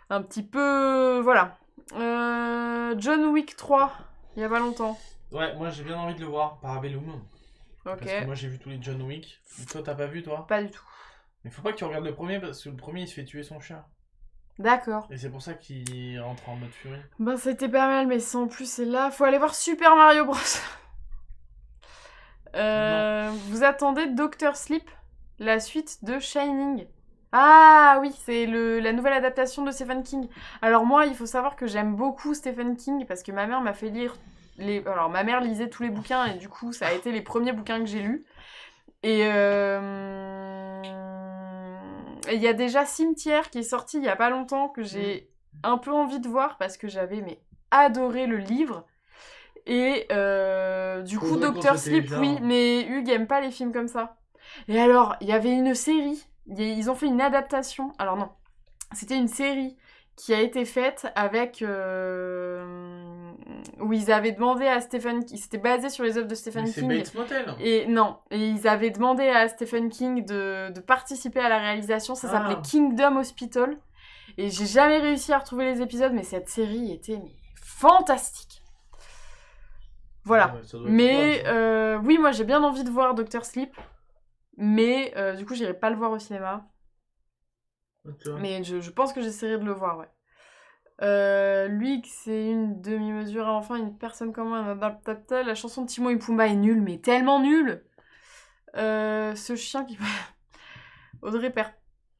un petit peu... Voilà. John Wick 3, il y a pas longtemps. Ouais, moi j'ai bien envie de le voir, Parabellum. Ok. Parce que moi j'ai vu tous les John Wick. Et toi, t'as pas vu, toi? Pas du tout. Mais faut pas que tu regardes le premier, parce que le premier il se fait tuer son chien. D'accord. Et c'est pour ça qu'il rentre en mode furie. Ben, c'était pas mal, mais sans plus, c'est là. Faut aller voir Super Mario Bros. Vous attendez Dr. Sleep, la suite de Shining. Ah oui, c'est la nouvelle adaptation de Stephen King. Alors moi, il faut savoir que j'aime beaucoup Stephen King parce que ma mère m'a fait lire alors ma mère lisait tous les bouquins et du coup, ça a été les premiers bouquins que j'ai lus. Et il y a déjà Cimetière qui est sorti il y a pas longtemps que j'ai un peu envie de voir parce que j'avais adoré le livre. Et du coup, Dr. Sleep, oui, mais Hugues aime pas les films comme ça. Et alors, il y avait une série, ils ont fait une adaptation, alors non, c'était une série qui a été faite avec... où ils avaient demandé à Stephen King, c'était basé sur les œuvres de Stephen King. C'est Bates Motel. Et non, et ils avaient demandé à Stephen King de participer à la réalisation, ça s'appelait Kingdom Hospital. Et j'ai jamais réussi à retrouver les épisodes, mais cette série était fantastique. Voilà. Mais oui, moi j'ai bien envie de voir Dr. Sleep. Mais du coup, j'irai pas le voir au cinéma. Okay. Mais je pense que j'essaierai de le voir, ouais. Lui, c'est une demi-mesure à enfin, une personne comme moi. La chanson de Timon et Pumba est nulle, mais tellement nulle. Ce chien qui... Audrey, perd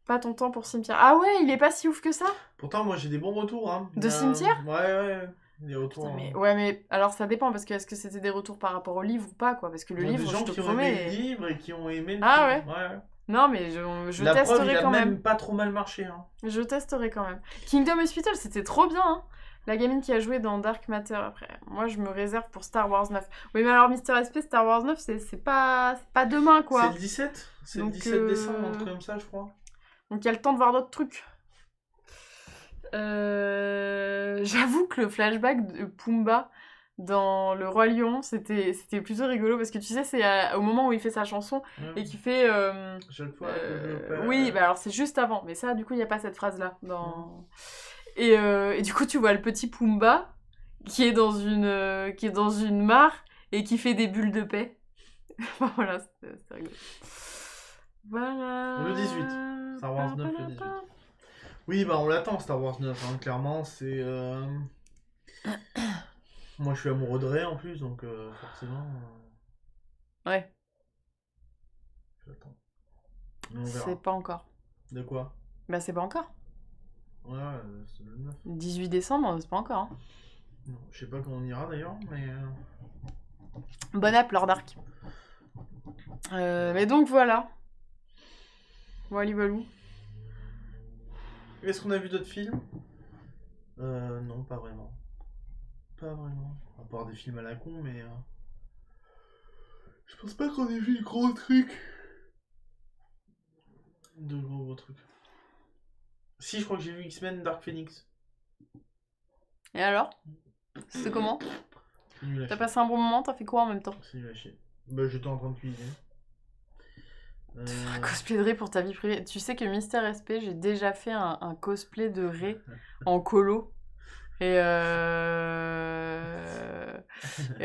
pas ton temps pour Cimetière. Ah ouais, il est pas si ouf que ça. Pourtant, moi j'ai des bons retours. Hein. De Cimetière ? Ouais. Des retours. Putain, mais... Ouais, mais alors ça dépend, parce que est-ce que c'était des retours par rapport au livre ou pas, quoi? Parce que le livre, je te promets... Des gens qui ont aimé le livre et qui ont aimé le film. Ouais. Non, mais je testerai quand même. Il a même pas trop mal marché. Hein. Je testerai quand même. Kingdom Hospital, c'était trop bien, hein. La gamine qui a joué dans Dark Matter après. Moi, je me réserve pour Star Wars 9. Oui, mais alors, Mister SP, Star Wars 9, c'est pas demain, quoi. C'est le 17 ? C'est le 17 décembre, un truc comme ça, je crois. Donc, il y a le temps de voir d'autres trucs. J'avoue que le flashback de Pumba dans Le Roi Lion, c'était plutôt rigolo parce que tu sais, c'est au moment où il fait sa chanson et qu'il fait. Oui, bah alors c'est juste avant, mais ça, du coup, il n'y a pas cette phrase-là. Et du coup, tu vois le petit Pumba qui est dans une mare et qui fait des bulles de paix. Voilà, c'est rigolo. Voilà. Le 18. Star Wars 9, le 18. Oui, bah on l'attend, Star Wars 9, hein, clairement, c'est... Moi, je suis amoureux de Rey, en plus, donc forcément... Ouais. J'attends. C'est pas encore. De quoi ? Bah, c'est pas encore. Ouais, c'est le 9. 18 décembre, c'est pas encore, hein. Non, je sais pas quand on ira, d'ailleurs, mais... Bon app, Lord Arc. Mais donc, voilà. Walou. Est-ce qu'on a vu d'autres films ? Non, pas vraiment. Pas vraiment. À part des films à la con, mais... Je pense pas qu'on ait vu le gros truc. De gros trucs. Si, je crois que j'ai vu X-Men Dark Phoenix. Et alors? C'était comment? C'est nul à T'as chier. passé un bon moment? T'as fait quoi en même temps? C'est nul à chier. Bah, j'étais en train de cuisiner. Un cosplay de Ré pour ta vie privée. Tu sais que Mystère SP, j'ai déjà fait un cosplay de Ré en colo. Et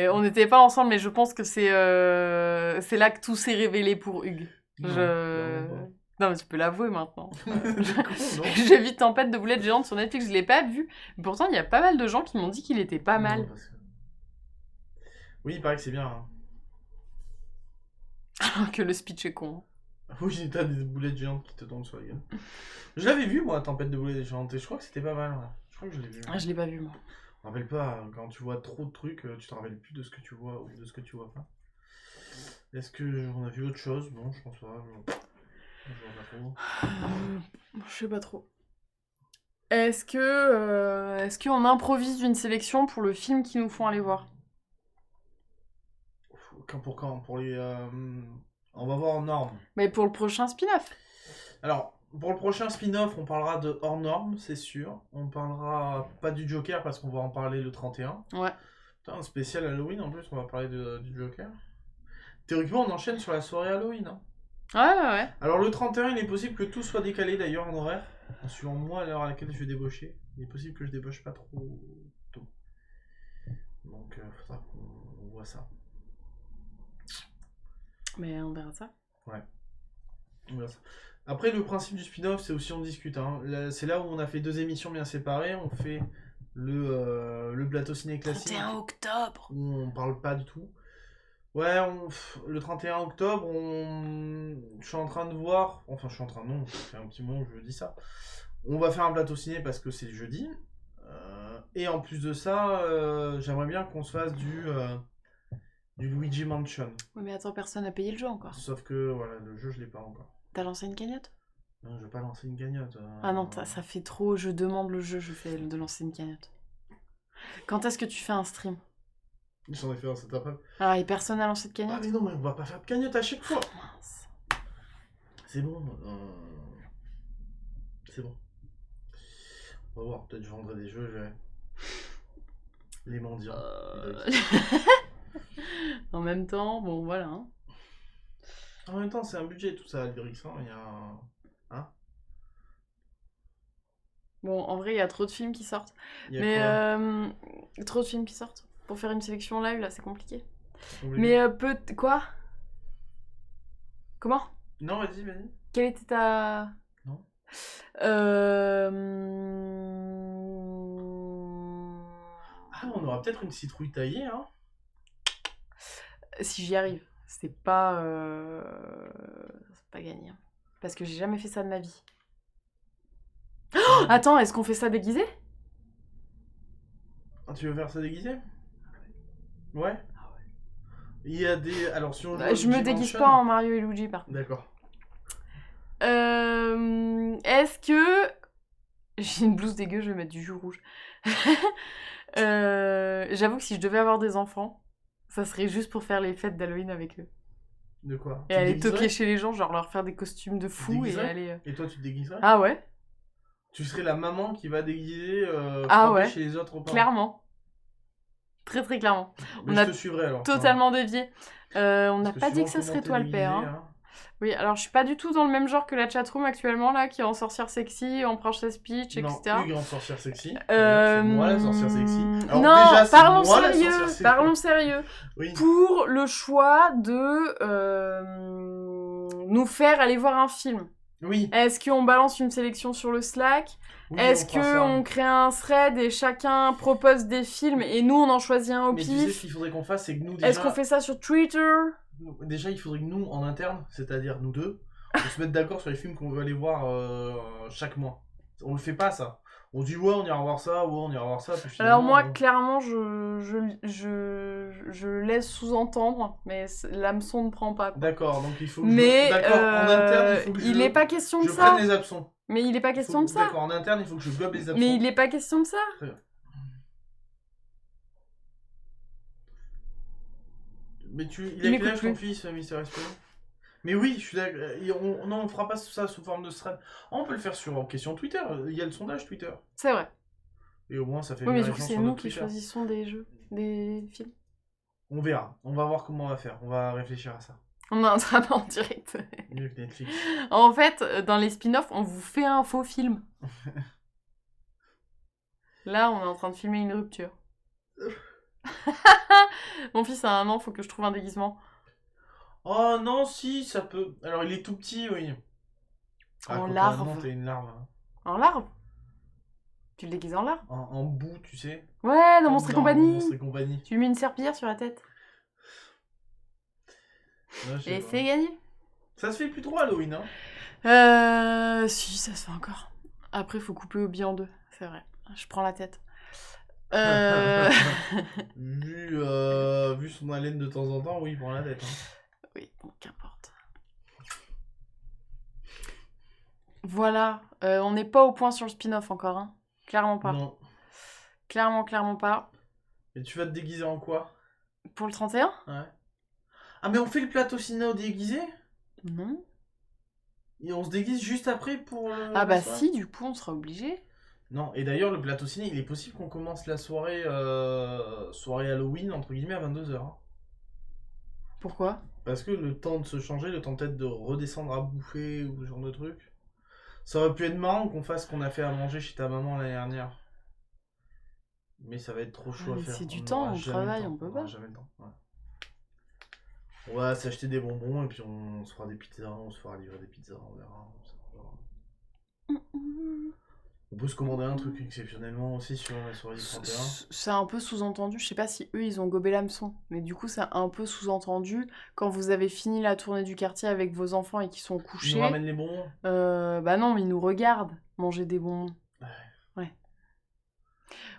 on n'était pas ensemble, mais je pense que c'est là que tout s'est révélé pour Hugues. Non, clairement pas. Non, mais tu peux l'avouer maintenant. Con, non. J'ai vu Tempête de boulettes géantes sur Netflix, je l'ai pas vu. Mais pourtant, il y a pas mal de gens qui m'ont dit qu'il était pas mal. Non, parce que- Oui, il paraît que c'est bien. Hein. Que le speech est con. Oui, t'as des boulettes géantes qui te tombent sur la gueule. Je l'avais vu, moi, Tempête de boulettes géantes, et je crois que c'était pas mal. Ouais. Je crois que je l'ai vu. Ah, je l'ai pas vu, moi. Je me rappelle pas, quand tu vois trop de trucs, tu te rappelles plus de ce que tu vois ou de ce que tu vois pas. Est-ce qu'on a vu autre chose? Non, je pense pas. Je vois pas trop. Je sais pas trop. Est-ce qu'on improvise une sélection pour le film qu'ils nous font aller voir? Quand? Pour les. On va voir en norme. Mais pour le prochain spin-off. Alors, pour le prochain spin-off, on parlera de hors norme, c'est sûr. On parlera pas du Joker parce qu'on va en parler le 31. Ouais. Putain, un spécial Halloween en plus, on va parler du Joker. Théoriquement, on enchaîne sur la soirée Halloween. Hein. Ouais. Alors, le 31, il est possible que tout soit décalé d'ailleurs en horaire. Suivant moi, à l'heure à laquelle je vais débaucher. Il est possible que je débauche pas trop tôt. Donc, faudra qu'on voit ça. Mais on verra ça. Ouais. On verra ça. Après, le principe du spin-off, c'est aussi on discute. Hein. C'est là où on a fait 2 émissions bien séparées. On fait le plateau ciné classique. 31 octobre. Où on parle pas du tout. Ouais, le 31 octobre, je suis en train de voir. Enfin, je suis en train. Non, ça fait un petit moment que je dis ça. On va faire un plateau ciné parce que c'est jeudi. Et en plus de ça, j'aimerais bien qu'on se fasse du Luigi Mansion. Oui, mais attends, personne n'a payé le jeu encore. Sauf que voilà, le jeu, je l'ai pas encore. T'as lancé une cagnotte? Non, je vais pas lancer une cagnotte. Ah non, ça fait trop. Je demande le jeu, je fais de lancer une cagnotte. Quand est-ce que tu fais un stream? J'en ai fait un cet après. Ah, et personne n'a lancé de Ah cagnotte? mais non, mais on va pas faire de cagnotte à chaque fois. Mince. C'est bon. C'est bon. On va voir, peut-être je vendrai des jeux, je verrai. Les mendiants. En même temps, bon voilà. Hein. En même temps, c'est un budget tout ça, Albirix. Il y a un... Hein? Bon, en vrai, il y a trop de films qui sortent. Il y a Mais quoi trop de films qui sortent. Pour faire une sélection live, là, c'est compliqué. Oublie. Mais quoi? Comment? Non, vas-y. Quelle était ta... Non. Ah, on aura peut-être une citrouille taillée, hein. Si j'y arrive. C'est pas gagné. Hein. Parce que j'ai jamais fait ça de ma vie. Oh, attends, est-ce qu'on fait ça déguisé? Ah, tu veux faire ça déguisé? Ouais. Il y a des... Alors, si on joue à Je me Luigi déguise Mansion- pas en Mario et Luigi, par contre. D'accord. Est-ce que... J'ai une blouse dégueu, je vais mettre du jus rouge. J'avoue que si je devais avoir des enfants, ça serait juste pour faire les fêtes d'Halloween avec eux. De quoi? Et Tu te aller déguiserais toquer chez les gens, genre leur faire des costumes de fous et déguiserais aller... Et toi, tu te déguiserais? Ah ouais? Tu serais la maman qui va déguiser Ah frapper ouais. chez les autres parents. Clairement. Très très clairement. Mais On je a te suivrai alors. Totalement dévié. On n'a Parce pas dit suivant que ça comment serait t'es toi le père. déguisé, Hein. Oui, alors je suis pas du tout dans le même genre que la chatroom actuellement, là, qui est en sorcière sexy, en princesse peach, Non, etc. Hugues en sorcière sexy. C'est moi la sorcière sexy. Alors non, déjà, c'est parlons moi la sérieux, sorcière sexy. parlons sérieux. Oui. Pour le choix de nous faire aller voir un film. Oui. Est-ce qu'on balance une sélection sur le Slack? Oui, Est-ce on fera ça. qu'on crée un thread et chacun propose des films et nous on en choisit un au Mais tu sais ce pif? qu'il faudrait qu'on fasse, c'est que nous déjà... Est-ce qu'on fait ça sur Twitter? Déjà, il faudrait que nous, en interne, c'est-à-dire nous deux, on se mette d'accord sur les films qu'on veut aller voir chaque mois. On le fait pas, ça. On dit ouais, on ira voir ça, ouais, on ira voir ça. Puis Alors moi, bon. clairement, je laisse sous-entendre, mais l'hameçon ne prend pas. Quoi. D'accord, donc il faut que mais d'accord, en interne, il faut que il n'est pas question de je ça. prenne les absons. Mais il n'est pas question de ça. D'accord, en interne, il faut que je gobe les absons. Mais il n'est pas question de ça. Très bien. Mais il a quel âge ton fils, Mister SP? Mais oui, je suis d'accord. Non, on fera pas ça sous forme de thread. On peut le faire en question Twitter. Il y a le sondage Twitter. C'est vrai. Et au moins, ça fait Oui, mais venir du les coup, gens c'est sur nous notre qui Twitter. choisissons des jeux, des films. On verra. On va voir comment on va faire. On va réfléchir à ça. On a un drama en direct. Mieux que Netflix. En fait, dans les spin-offs, on vous fait un faux film. Là, on est en train de filmer une rupture. Mon fils a 1 an, faut que je trouve un déguisement. Oh non, si, ça peut. Alors, il est tout petit, oui. En quoi, larve. Non, t'es une larve. Hein. En larve? Tu le déguises en larve? En bout, tu sais. Ouais, dans Monstres et Compagnie. Monstres et Compagnie. Tu lui mets une serpillière sur la tête. Ouais, je sais Et pas. c'est gagné. Ça se fait plus trop Halloween, hein. Si, ça se fait encore. Après, faut couper Obi en 2, c'est vrai. Je prends la tête. Vu son haleine de temps en temps, oui, il prend la tête. Hein. Oui, bon, qu'importe. Voilà, on n'est pas au point sur le spin-off encore, hein. Clairement pas. Non. Clairement pas. Et tu vas te déguiser en quoi? Pour le 31? Ouais. Ah, mais on fait le plateau ciné déguisé? Non. Et on se déguise juste après pour. Ah bah si, du coup, on sera obligé. Non, et d'ailleurs, le plateau ciné, il est possible qu'on commence la soirée Halloween, entre guillemets, à 22h. Hein. Pourquoi? Parce que le temps de se changer, le temps peut-être de redescendre à bouffer ou ce genre de truc. Ça aurait pu être marrant qu'on fasse ce qu'on a fait à manger chez ta maman l'année dernière. Mais ça va être trop chaud à faire. C'est du temps, on travaille, on peut pas. On jamais le temps. Ouais. On va s'acheter des bonbons et puis on se fera des pizzas, on se fera livrer des pizzas, on verra. On peut se commander un truc exceptionnellement aussi sur la soirée du 31. C'est un peu sous-entendu, je sais pas si eux ils ont gobé l'hameçon, mais du coup c'est un peu sous-entendu quand vous avez fini la tournée du quartier avec vos enfants et qu'ils sont couchés. Ils nous ramènent les bonbons? Bah non, mais ils nous regardent manger des bonbons. Ouais.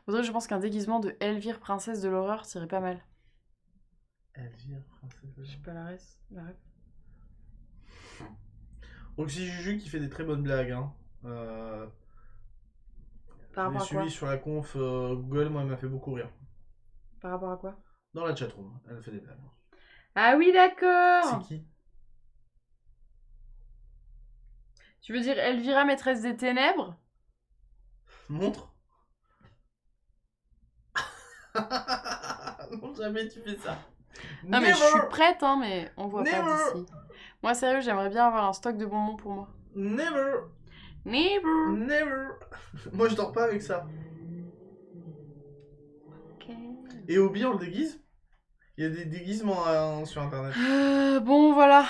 Audrey, je pense qu'un déguisement de Elvire, princesse de l'horreur, serait pas mal. Elvire, princesse de l'horreur. Je sais pas la ref. Roxy Juju qui fait des très bonnes blagues. Hein. Par rapport à quoi? Suivi sur la conf Google, moi, elle m'a fait beaucoup rire. Par rapport à quoi? Dans la chatroom, elle fait des blagues. Ah oui, d'accord! C'est qui? Tu veux dire Elvira, maîtresse des ténèbres? Montre. Non, jamais tu fais ça. Non, mais je suis prête, hein, mais on voit pas d'ici. Moi, sérieux, j'aimerais bien avoir un stock de bonbons pour moi. Never. Moi, je dors pas avec ça. Ok. Et Obi, on le déguise? Il y a des déguisements sur internet. Bon, voilà.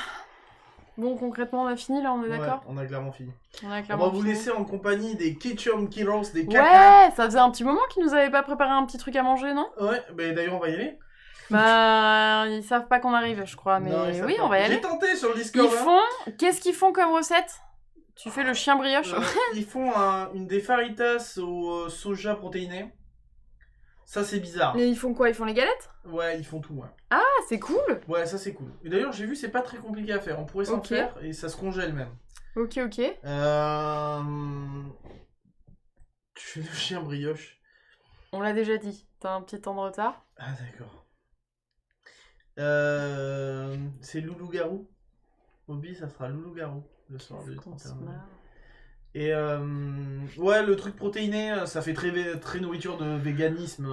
Bon, concrètement, on a fini là, on est d'accord? On a clairement fini. On va vous laisser en compagnie des Ketchum Killers, des caca. Ouais, ça faisait un petit moment qu'ils nous avaient pas préparé un petit truc à manger, non? Ouais, bah d'ailleurs, on va y aller. Bah, ils savent pas qu'on arrive, je crois, mais Non, oui, on va y aller. J'ai tenté sur le Discord. Qu'est-ce qu'ils font comme recette? Tu fais le chien brioche? Ils font une des faritas au soja protéiné. Ça, c'est bizarre. Et ils font quoi? Ils font les galettes? Ouais, ils font tout, ouais. Ah, c'est cool! Ouais, ça, c'est cool. Et d'ailleurs, j'ai vu, c'est pas très compliqué à faire. On pourrait s'en faire et ça se congèle même. Ok. Tu fais le chien brioche. On l'a déjà dit. T'as un petit temps de retard. Ah, d'accord. C'est Loulou-Garou. Obi, ça sera Loulou-Garou le soir du 31. Et ouais, le truc protéiné, ça fait très nourriture de véganisme,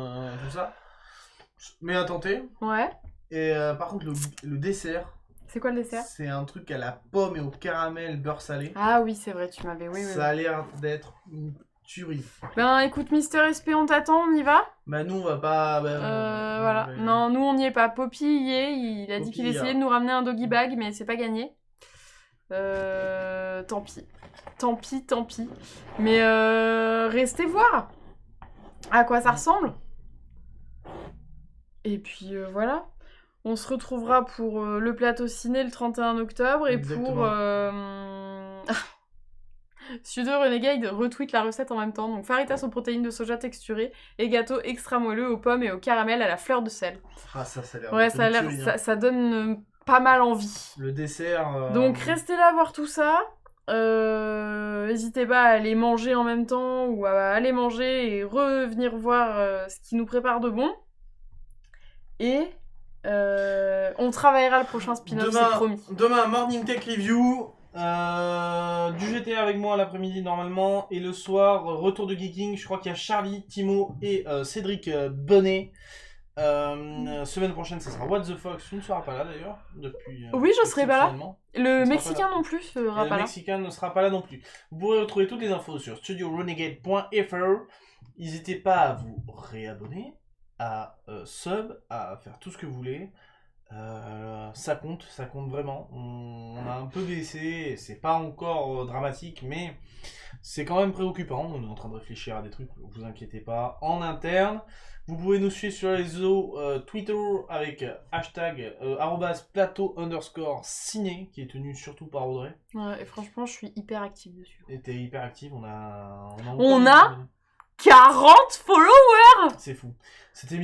tout ça. Mais à tenter. Ouais. Et par contre, le dessert. C'est quoi le dessert? C'est un truc à la pomme et au caramel beurre salé. Ah oui, c'est vrai, tu m'avais. Oui. Ça a l'air d'être une tuerie. Ben écoute, Mister SP, on t'attend, on y va? Bah, nous, on va pas. Voilà. Non, nous, on n'y est pas. Poppy y est. Il a dit qu'il essayait de nous ramener un doggy bag, mais c'est pas gagné. Tant pis. Mais restez voir à quoi ça ressemble. Et puis voilà. On se retrouvera pour le plateau ciné le 31 octobre. Exactement. Et pour... Sudo Renegade retweet la recette en même temps. Donc faritas aux protéines de soja texturées et gâteau extra moelleux aux pommes et au caramel à la fleur de sel. Ah, ça a l'air. Ouais, ça donne pas mal envie. Le dessert. Donc restez là voir tout ça. N'hésitez pas à aller manger en même temps ou à aller manger et revenir voir ce qui nous prépare de bon. Et On travaillera le prochain spin-off, c'est promis. Demain, Morning Tech Review. Du GTA avec moi l'après-midi normalement. Et le soir, retour de Geeking. Je crois qu'il y a Charlie, Timo et Cédric Bonnet. Semaine prochaine, ça sera What the Fox. Tu ne seras pas là d'ailleurs. Oui, je serai pas là. Le Mexicain non plus sera pas là. Le Mexicain ne sera pas là non plus. Vous pourrez retrouver toutes les infos sur studiorenegade.fr. N'hésitez pas à vous réabonner, à sub, à faire tout ce que vous voulez. Ça compte vraiment. On a un peu baissé, c'est pas encore dramatique, mais c'est quand même préoccupant. On est en train de réfléchir à des trucs, vous inquiétez pas, en interne. Vous pouvez nous suivre sur les réseaux Twitter avec hashtag @plateau_ciné qui est tenu surtout par Audrey. Ouais, et franchement, je suis hyper active dessus. Et t'es hyper active, on a 40 followers. C'est fou.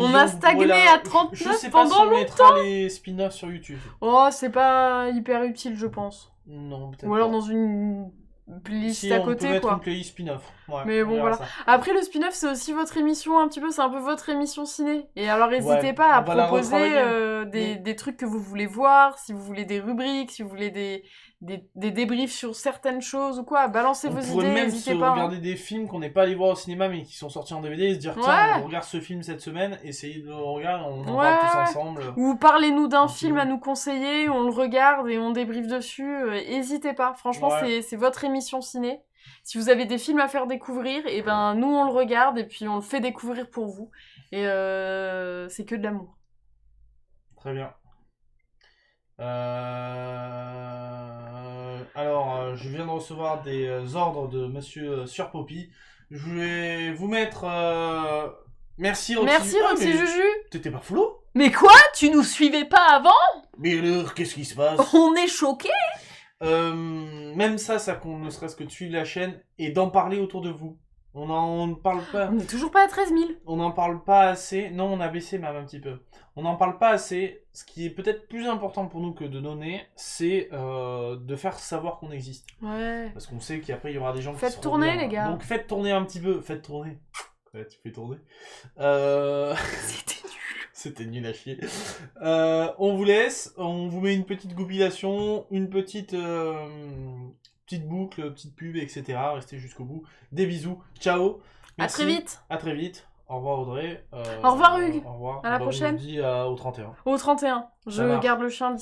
On a stagné à 39 je sais pendant pas si on longtemps. mettra les spin-offs sur YouTube. Oh, c'est pas hyper utile, je pense. Non, peut-être Ou alors pas. dans une playlist si, à on côté, peut mettre quoi. une playlist spin-off. Ouais, mais bon, voilà. Ça. Après, le spin-off, c'est aussi votre émission un petit peu, c'est un peu votre émission ciné. Et alors, n'hésitez pas à proposer des trucs que vous voulez voir, si vous voulez des rubriques, si vous voulez des débriefs sur certaines choses ou quoi, balancez vos idées, n'hésitez pas. On pourrait même se regarder des films qu'on n'est pas allé voir au cinéma mais qui sont sortis en DVD et se dire tiens, on regarde ce film cette semaine, essayez de le regarder, on en parle tous ensemble. Ou parlez-nous d'un film à nous conseiller, on le regarde et on débriefe dessus, n'hésitez pas, franchement c'est votre émission ciné. Si vous avez des films à faire découvrir, et ben nous on le regarde et puis on le fait découvrir pour vous. Et c'est que de l'amour. Très bien. Alors, je viens de recevoir des ordres de Monsieur Surpoppy. Je vais vous mettre... Merci Roxy. Merci Roxy Juju. T'étais pas flou? Mais quoi? Tu nous suivais pas avant? Mais alors, qu'est-ce qui se passe? On est choqués. Même ça compte, ne serait-ce que de suivre la chaîne et d'en parler autour de vous. On n'en parle pas. On est toujours pas à 13 000. On n'en parle pas assez. Non, on a baissé même un petit peu. On n'en parle pas assez. Ce qui est peut-être plus important pour nous que de donner, c'est de faire savoir qu'on existe. Ouais. Parce qu'on sait qu'après, il y aura des gens qui faites tourner, les gars. Donc faites tourner un petit peu. Faites tourner. Ouais, tu fais tourner. C'était nul. C'était nul à chier. On vous laisse. On vous met une petite compilation, une petite boucle, petite pub, etc. Restez jusqu'au bout. Des bisous. Ciao. Merci. À très vite. À très vite. Au revoir Audrey. Au revoir Hugues. Au revoir. À la prochaine. On vous dit au 31. Au 31. Je garde le chien.